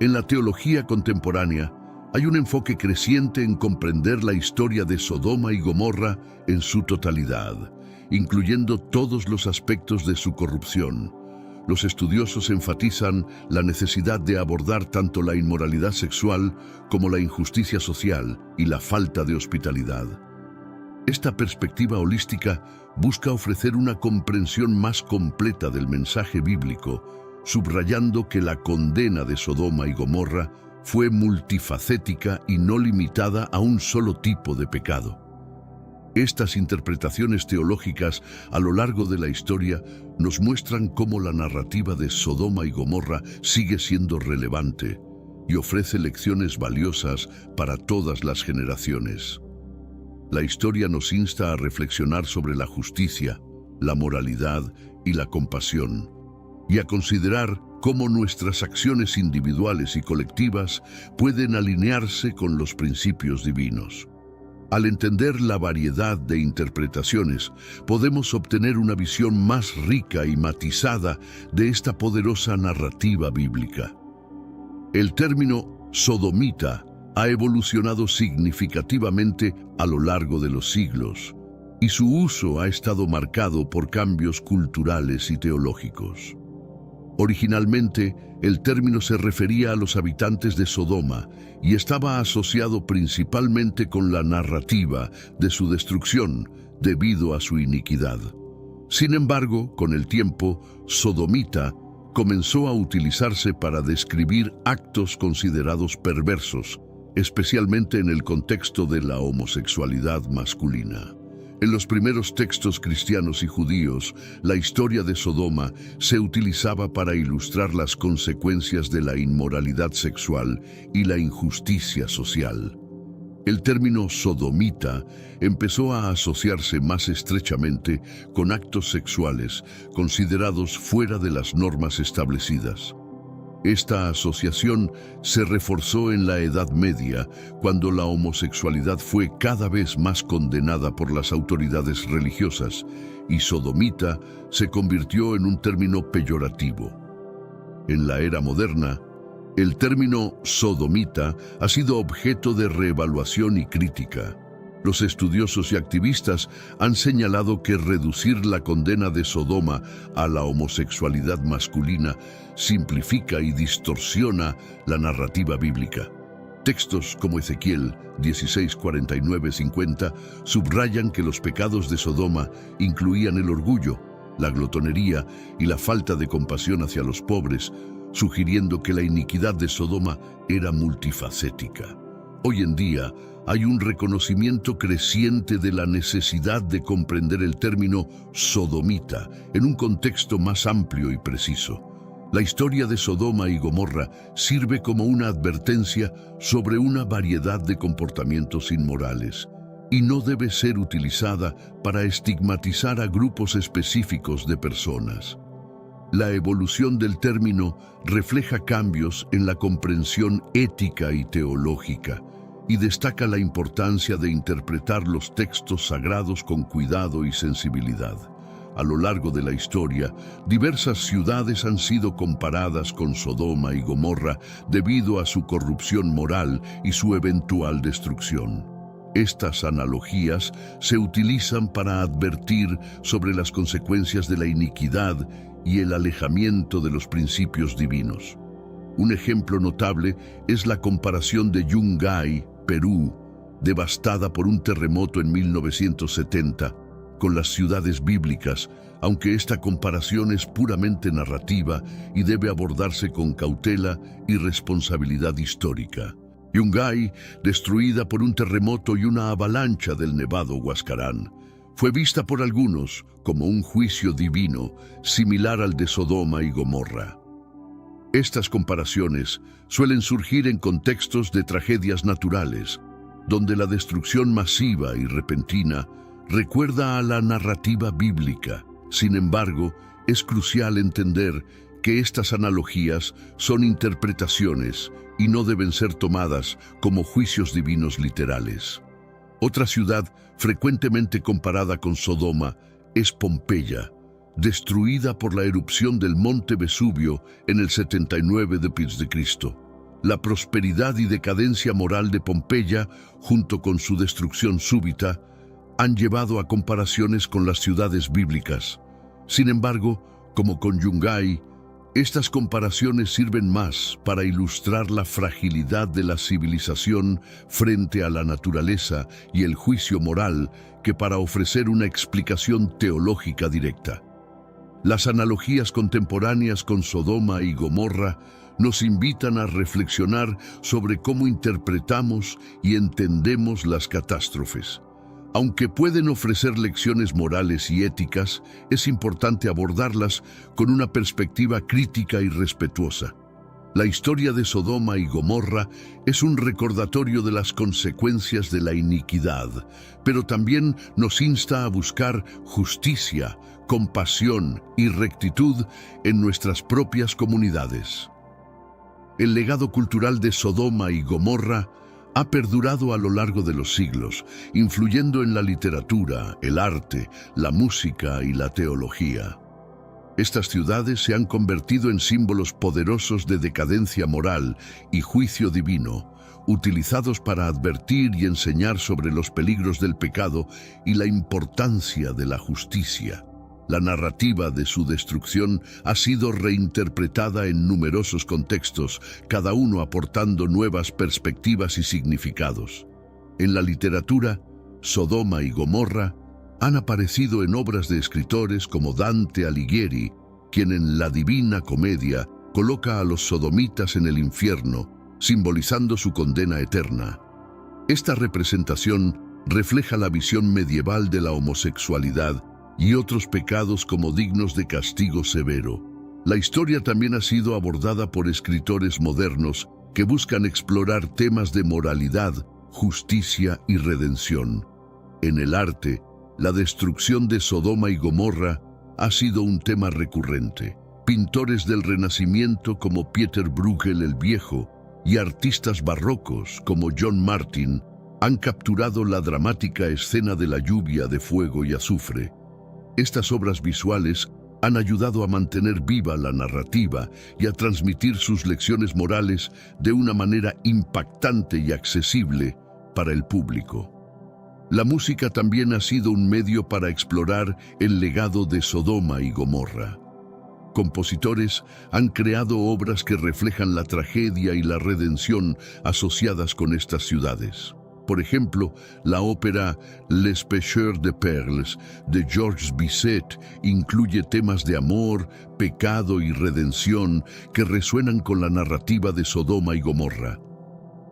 En la teología contemporánea, hay un enfoque creciente en comprender la historia de Sodoma y Gomorra en su totalidad, incluyendo todos los aspectos de su corrupción. Los estudiosos enfatizan la necesidad de abordar tanto la inmoralidad sexual como la injusticia social y la falta de hospitalidad. Esta perspectiva holística busca ofrecer una comprensión más completa del mensaje bíblico, subrayando que la condena de Sodoma y Gomorra fue multifacética y no limitada a un solo tipo de pecado. Estas interpretaciones teológicas a lo largo de la historia nos muestran cómo la narrativa de Sodoma y Gomorra sigue siendo relevante y ofrece lecciones valiosas para todas las generaciones. La historia nos insta a reflexionar sobre la justicia, la moralidad y la compasión, y a considerar cómo nuestras acciones individuales y colectivas pueden alinearse con los principios divinos. Al entender la variedad de interpretaciones, podemos obtener una visión más rica y matizada de esta poderosa narrativa bíblica. El término sodomita ha evolucionado significativamente a lo largo de los siglos, y su uso ha estado marcado por cambios culturales y teológicos. Originalmente, el término se refería a los habitantes de Sodoma y estaba asociado principalmente con la narrativa de su destrucción debido a su iniquidad. Sin embargo, con el tiempo, sodomita comenzó a utilizarse para describir actos considerados perversos, especialmente en el contexto de la homosexualidad masculina. En los primeros textos cristianos y judíos, la historia de Sodoma se utilizaba para ilustrar las consecuencias de la inmoralidad sexual y la injusticia social. El término sodomita empezó a asociarse más estrechamente con actos sexuales considerados fuera de las normas establecidas. Esta asociación se reforzó en la Edad Media, cuando la homosexualidad fue cada vez más condenada por las autoridades religiosas, y sodomita se convirtió en un término peyorativo. En la era moderna, el término sodomita ha sido objeto de reevaluación y crítica. Los estudiosos y activistas han señalado que reducir la condena de Sodoma a la homosexualidad masculina simplifica y distorsiona la narrativa bíblica. Textos como Ezequiel 16:49-50 subrayan que los pecados de Sodoma incluían el orgullo, la glotonería y la falta de compasión hacia los pobres, sugiriendo que la iniquidad de Sodoma era multifacética. Hoy en día, hay un reconocimiento creciente de la necesidad de comprender el término sodomita en un contexto más amplio y preciso. La historia de Sodoma y Gomorra sirve como una advertencia sobre una variedad de comportamientos inmorales y no debe ser utilizada para estigmatizar a grupos específicos de personas. La evolución del término refleja cambios en la comprensión ética y teológica, y destaca la importancia de interpretar los textos sagrados con cuidado y sensibilidad. A lo largo de la historia, diversas ciudades han sido comparadas con Sodoma y Gomorra debido a su corrupción moral y su eventual destrucción. Estas analogías se utilizan para advertir sobre las consecuencias de la iniquidad y el alejamiento de los principios divinos. Un ejemplo notable es la comparación de Yungay, Perú, devastada por un terremoto en 1970, con las ciudades bíblicas, aunque esta comparación es puramente narrativa y debe abordarse con cautela y responsabilidad histórica. Yungay, destruida por un terremoto y una avalancha del nevado Huascarán, fue vista por algunos como un juicio divino similar al de Sodoma y Gomorra. Estas comparaciones suelen surgir en contextos de tragedias naturales, donde la destrucción masiva y repentina recuerda a la narrativa bíblica. Sin embargo, es crucial entender que estas analogías son interpretaciones y no deben ser tomadas como juicios divinos literales. Otra ciudad frecuentemente comparada con Sodoma es Pompeya, destruida por la erupción del monte Vesubio en el 79 d.C. La prosperidad y decadencia moral de Pompeya, junto con su destrucción súbita, han llevado a comparaciones con las ciudades bíblicas. Sin embargo, como con Yungay, estas comparaciones sirven más para ilustrar la fragilidad de la civilización frente a la naturaleza y el juicio moral que para ofrecer una explicación teológica directa. Las analogías contemporáneas con Sodoma y Gomorra nos invitan a reflexionar sobre cómo interpretamos y entendemos las catástrofes. Aunque pueden ofrecer lecciones morales y éticas, es importante abordarlas con una perspectiva crítica y respetuosa. La historia de Sodoma y Gomorra es un recordatorio de las consecuencias de la iniquidad, pero también nos insta a buscar justicia, compasión y rectitud en nuestras propias comunidades. El legado cultural de Sodoma y Gomorra ha perdurado a lo largo de los siglos, influyendo en la literatura, el arte, la música y la teología. Estas ciudades se han convertido en símbolos poderosos de decadencia moral y juicio divino, utilizados para advertir y enseñar sobre los peligros del pecado y la importancia de la justicia. La narrativa de su destrucción ha sido reinterpretada en numerosos contextos, cada uno aportando nuevas perspectivas y significados. En la literatura, Sodoma y Gomorra han aparecido en obras de escritores como Dante Alighieri, quien en la Divina Comedia coloca a los sodomitas en el infierno, simbolizando su condena eterna. Esta representación refleja la visión medieval de la homosexualidad y otros pecados como dignos de castigo severo. La historia también ha sido abordada por escritores modernos que buscan explorar temas de moralidad, justicia y redención. En el arte, la destrucción de Sodoma y Gomorra ha sido un tema recurrente. Pintores del Renacimiento como Pieter Bruegel el Viejo y artistas barrocos como John Martin han capturado la dramática escena de la lluvia de fuego y azufre. Estas obras visuales han ayudado a mantener viva la narrativa y a transmitir sus lecciones morales de una manera impactante y accesible para el público. La música también ha sido un medio para explorar el legado de Sodoma y Gomorra. Compositores han creado obras que reflejan la tragedia y la redención asociadas con estas ciudades. Por ejemplo, la ópera Les Pêcheurs de Perles de Georges Bizet incluye temas de amor, pecado y redención que resuenan con la narrativa de Sodoma y Gomorra.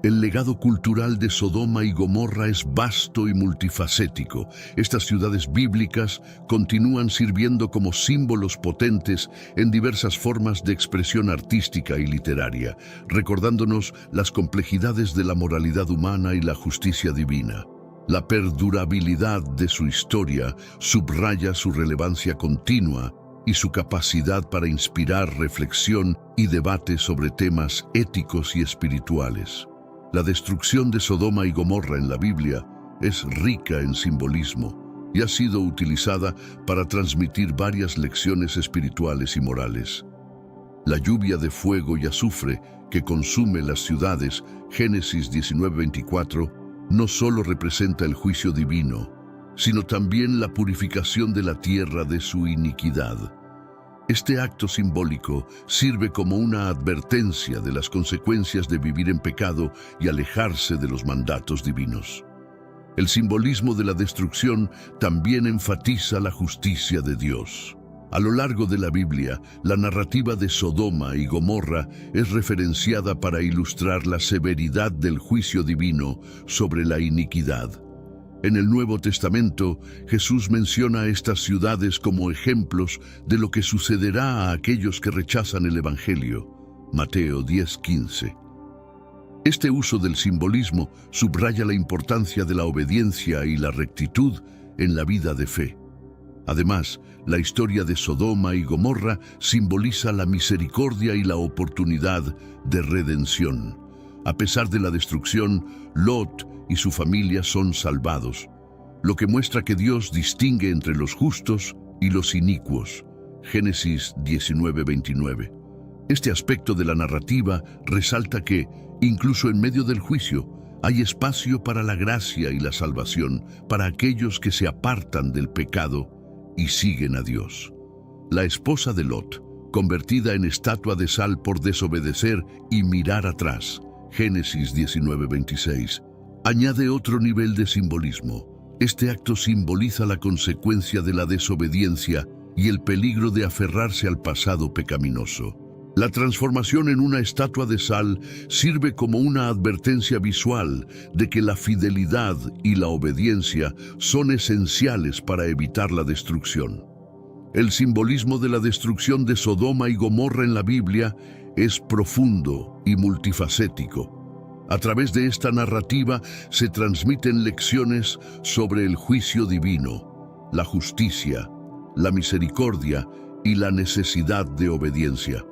El legado cultural de Sodoma y Gomorra es vasto y multifacético. Estas ciudades bíblicas continúan sirviendo como símbolos potentes en diversas formas de expresión artística y literaria, recordándonos las complejidades de la moralidad humana y la justicia divina. La perdurabilidad de su historia subraya su relevancia continua y su capacidad para inspirar reflexión y debate sobre temas éticos y espirituales. La destrucción de Sodoma y Gomorra en la Biblia es rica en simbolismo y ha sido utilizada para transmitir varias lecciones espirituales y morales. La lluvia de fuego y azufre que consume las ciudades, Génesis 19:24, no solo representa el juicio divino, sino también la purificación de la tierra de su iniquidad. Este acto simbólico sirve como una advertencia de las consecuencias de vivir en pecado y alejarse de los mandatos divinos. El simbolismo de la destrucción también enfatiza la justicia de Dios. A lo largo de la Biblia, la narrativa de Sodoma y Gomorra es referenciada para ilustrar la severidad del juicio divino sobre la iniquidad. En el Nuevo Testamento, Jesús menciona a estas ciudades como ejemplos de lo que sucederá a aquellos que rechazan el Evangelio. Mateo 10:15. Este uso del simbolismo subraya la importancia de la obediencia y la rectitud en la vida de fe. Además, la historia de Sodoma y Gomorra simboliza la misericordia y la oportunidad de redención. A pesar de la destrucción, Lot y su familia son salvados, lo que muestra que Dios distingue entre los justos y los inicuos. Génesis 19:29. Este aspecto de la narrativa resalta que, incluso en medio del juicio, hay espacio para la gracia y la salvación para aquellos que se apartan del pecado y siguen a Dios. La esposa de Lot, convertida en estatua de sal por desobedecer y mirar atrás, Génesis 19:26, añade otro nivel de simbolismo. Este acto simboliza la consecuencia de la desobediencia y el peligro de aferrarse al pasado pecaminoso. La transformación en una estatua de sal sirve como una advertencia visual de que la fidelidad y la obediencia son esenciales para evitar la destrucción. El simbolismo de la destrucción de Sodoma y Gomorra en la Biblia es profundo y multifacético. A través de esta narrativa se transmiten lecciones sobre el juicio divino, la justicia, la misericordia y la necesidad de obediencia.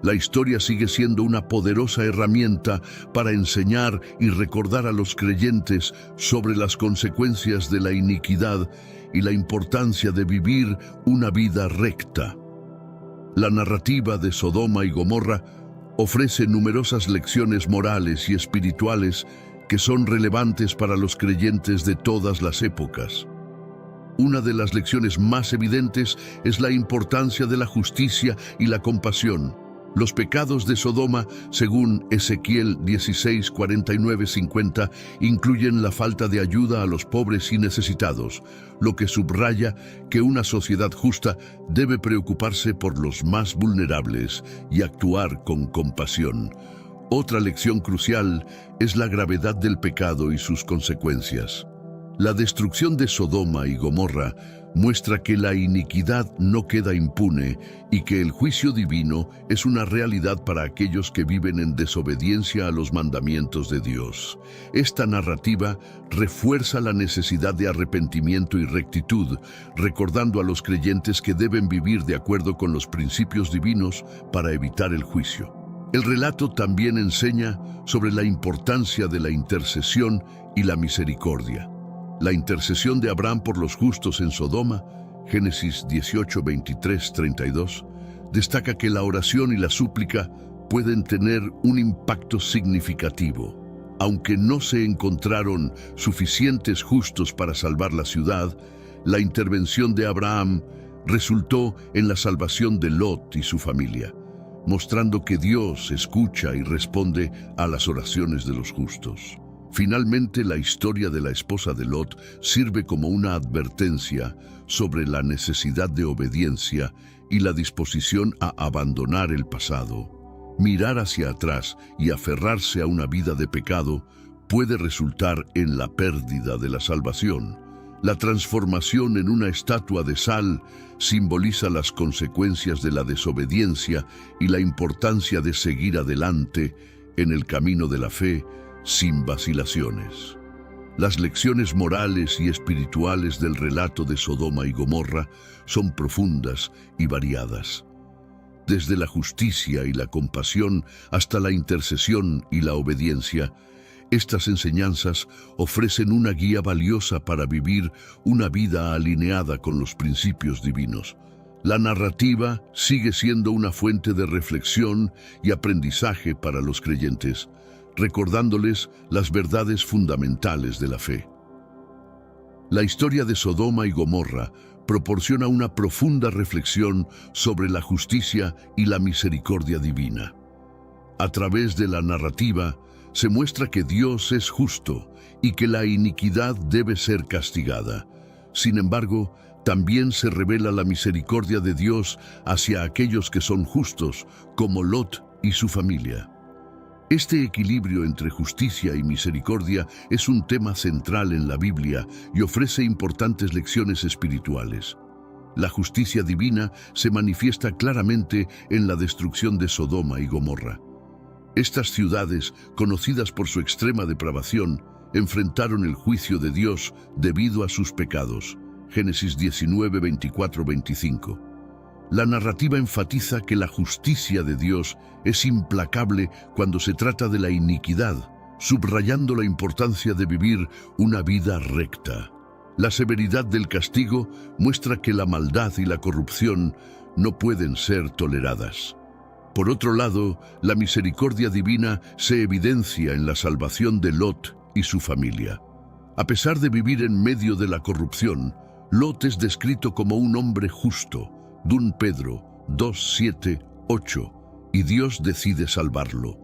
La historia sigue siendo una poderosa herramienta para enseñar y recordar a los creyentes sobre las consecuencias de la iniquidad y la importancia de vivir una vida recta. La narrativa de Sodoma y Gomorra ofrece numerosas lecciones morales y espirituales que son relevantes para los creyentes de todas las épocas. Una de las lecciones más evidentes es la importancia de la justicia y la compasión. Los pecados de Sodoma, según Ezequiel 16:49-50, incluyen la falta de ayuda a los pobres y necesitados, lo que subraya que una sociedad justa debe preocuparse por los más vulnerables y actuar con compasión. Otra lección crucial es la gravedad del pecado y sus consecuencias. La destrucción de Sodoma y Gomorra muestra que la iniquidad no queda impune y que el juicio divino es una realidad para aquellos que viven en desobediencia a los mandamientos de Dios. Esta narrativa refuerza la necesidad de arrepentimiento y rectitud, recordando a los creyentes que deben vivir de acuerdo con los principios divinos para evitar el juicio. El relato también enseña sobre la importancia de la intercesión y la misericordia. La intercesión de Abraham por los justos en Sodoma, Génesis 18:23-32, destaca que la oración y la súplica pueden tener un impacto significativo. Aunque no se encontraron suficientes justos para salvar la ciudad, la intervención de Abraham resultó en la salvación de Lot y su familia, mostrando que Dios escucha y responde a las oraciones de los justos. Finalmente, la historia de la esposa de Lot sirve como una advertencia sobre la necesidad de obediencia y la disposición a abandonar el pasado. Mirar hacia atrás y aferrarse a una vida de pecado puede resultar en la pérdida de la salvación. La transformación en una estatua de sal simboliza las consecuencias de la desobediencia y la importancia de seguir adelante en el camino de la fe sin vacilaciones. Las lecciones morales y espirituales del relato de Sodoma y Gomorra son profundas y variadas. Desde la justicia y la compasión hasta la intercesión y la obediencia, estas enseñanzas ofrecen una guía valiosa para vivir una vida alineada con los principios divinos. La narrativa sigue siendo una fuente de reflexión y aprendizaje para los creyentes, recordándoles las verdades fundamentales de la fe. La historia de Sodoma y Gomorra proporciona una profunda reflexión sobre la justicia y la misericordia divina. A través de la narrativa se muestra que Dios es justo y que la iniquidad debe ser castigada. Sin embargo, También se revela la misericordia de Dios hacia aquellos que son justos, como Lot y su familia. Este equilibrio entre justicia y misericordia es un tema central en la Biblia y ofrece importantes lecciones espirituales. La justicia divina se manifiesta claramente en la destrucción de Sodoma y Gomorra. Estas ciudades, conocidas por su extrema depravación, enfrentaron el juicio de Dios debido a sus pecados. Génesis 19, 24, 25. La narrativa enfatiza que la justicia de Dios es implacable cuando se trata de la iniquidad, subrayando la importancia de vivir una vida recta. La severidad del castigo muestra que la maldad y la corrupción no pueden ser toleradas. Por otro lado, la misericordia divina se evidencia en la salvación de Lot y su familia. A pesar de vivir en medio de la corrupción, Lot es descrito como un hombre justo, 1 Pedro 2, 7, 8, y Dios decide salvarlo.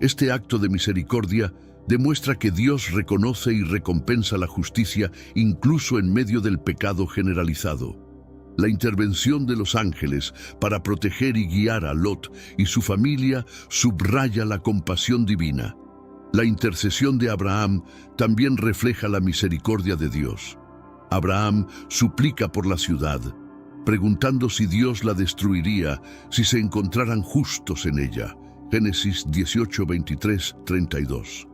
Este acto de misericordia demuestra que Dios reconoce y recompensa la justicia incluso en medio del pecado generalizado. La intervención de los ángeles para proteger y guiar a Lot y su familia subraya la compasión divina. La intercesión de Abraham también refleja la misericordia de Dios. Abraham suplica por la ciudad, preguntando si Dios la destruiría si se encontraran justos en ella. Génesis 18, 23, 32.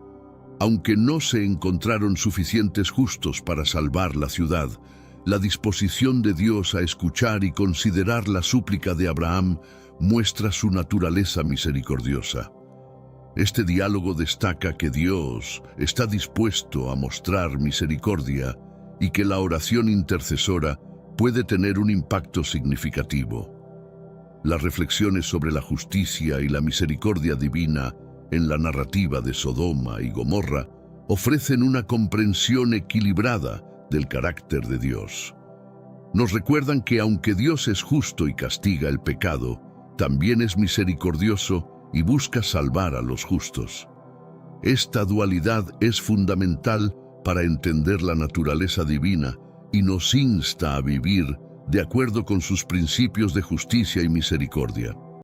Aunque no se encontraron suficientes justos para salvar la ciudad, la disposición de Dios a escuchar y considerar la súplica de Abraham muestra su naturaleza misericordiosa. Este diálogo destaca que Dios está dispuesto a mostrar misericordia y que la oración intercesora puede tener un impacto significativo. Las reflexiones sobre la justicia y la misericordia divina en la narrativa de Sodoma y Gomorra ofrecen una comprensión equilibrada del carácter de Dios. Nos recuerdan que aunque Dios es justo y castiga el pecado, también es misericordioso y busca salvar a los justos. Esta dualidad es fundamental para entender la naturaleza divina y nos insta a vivir de acuerdo con sus principios de justicia y misericordia.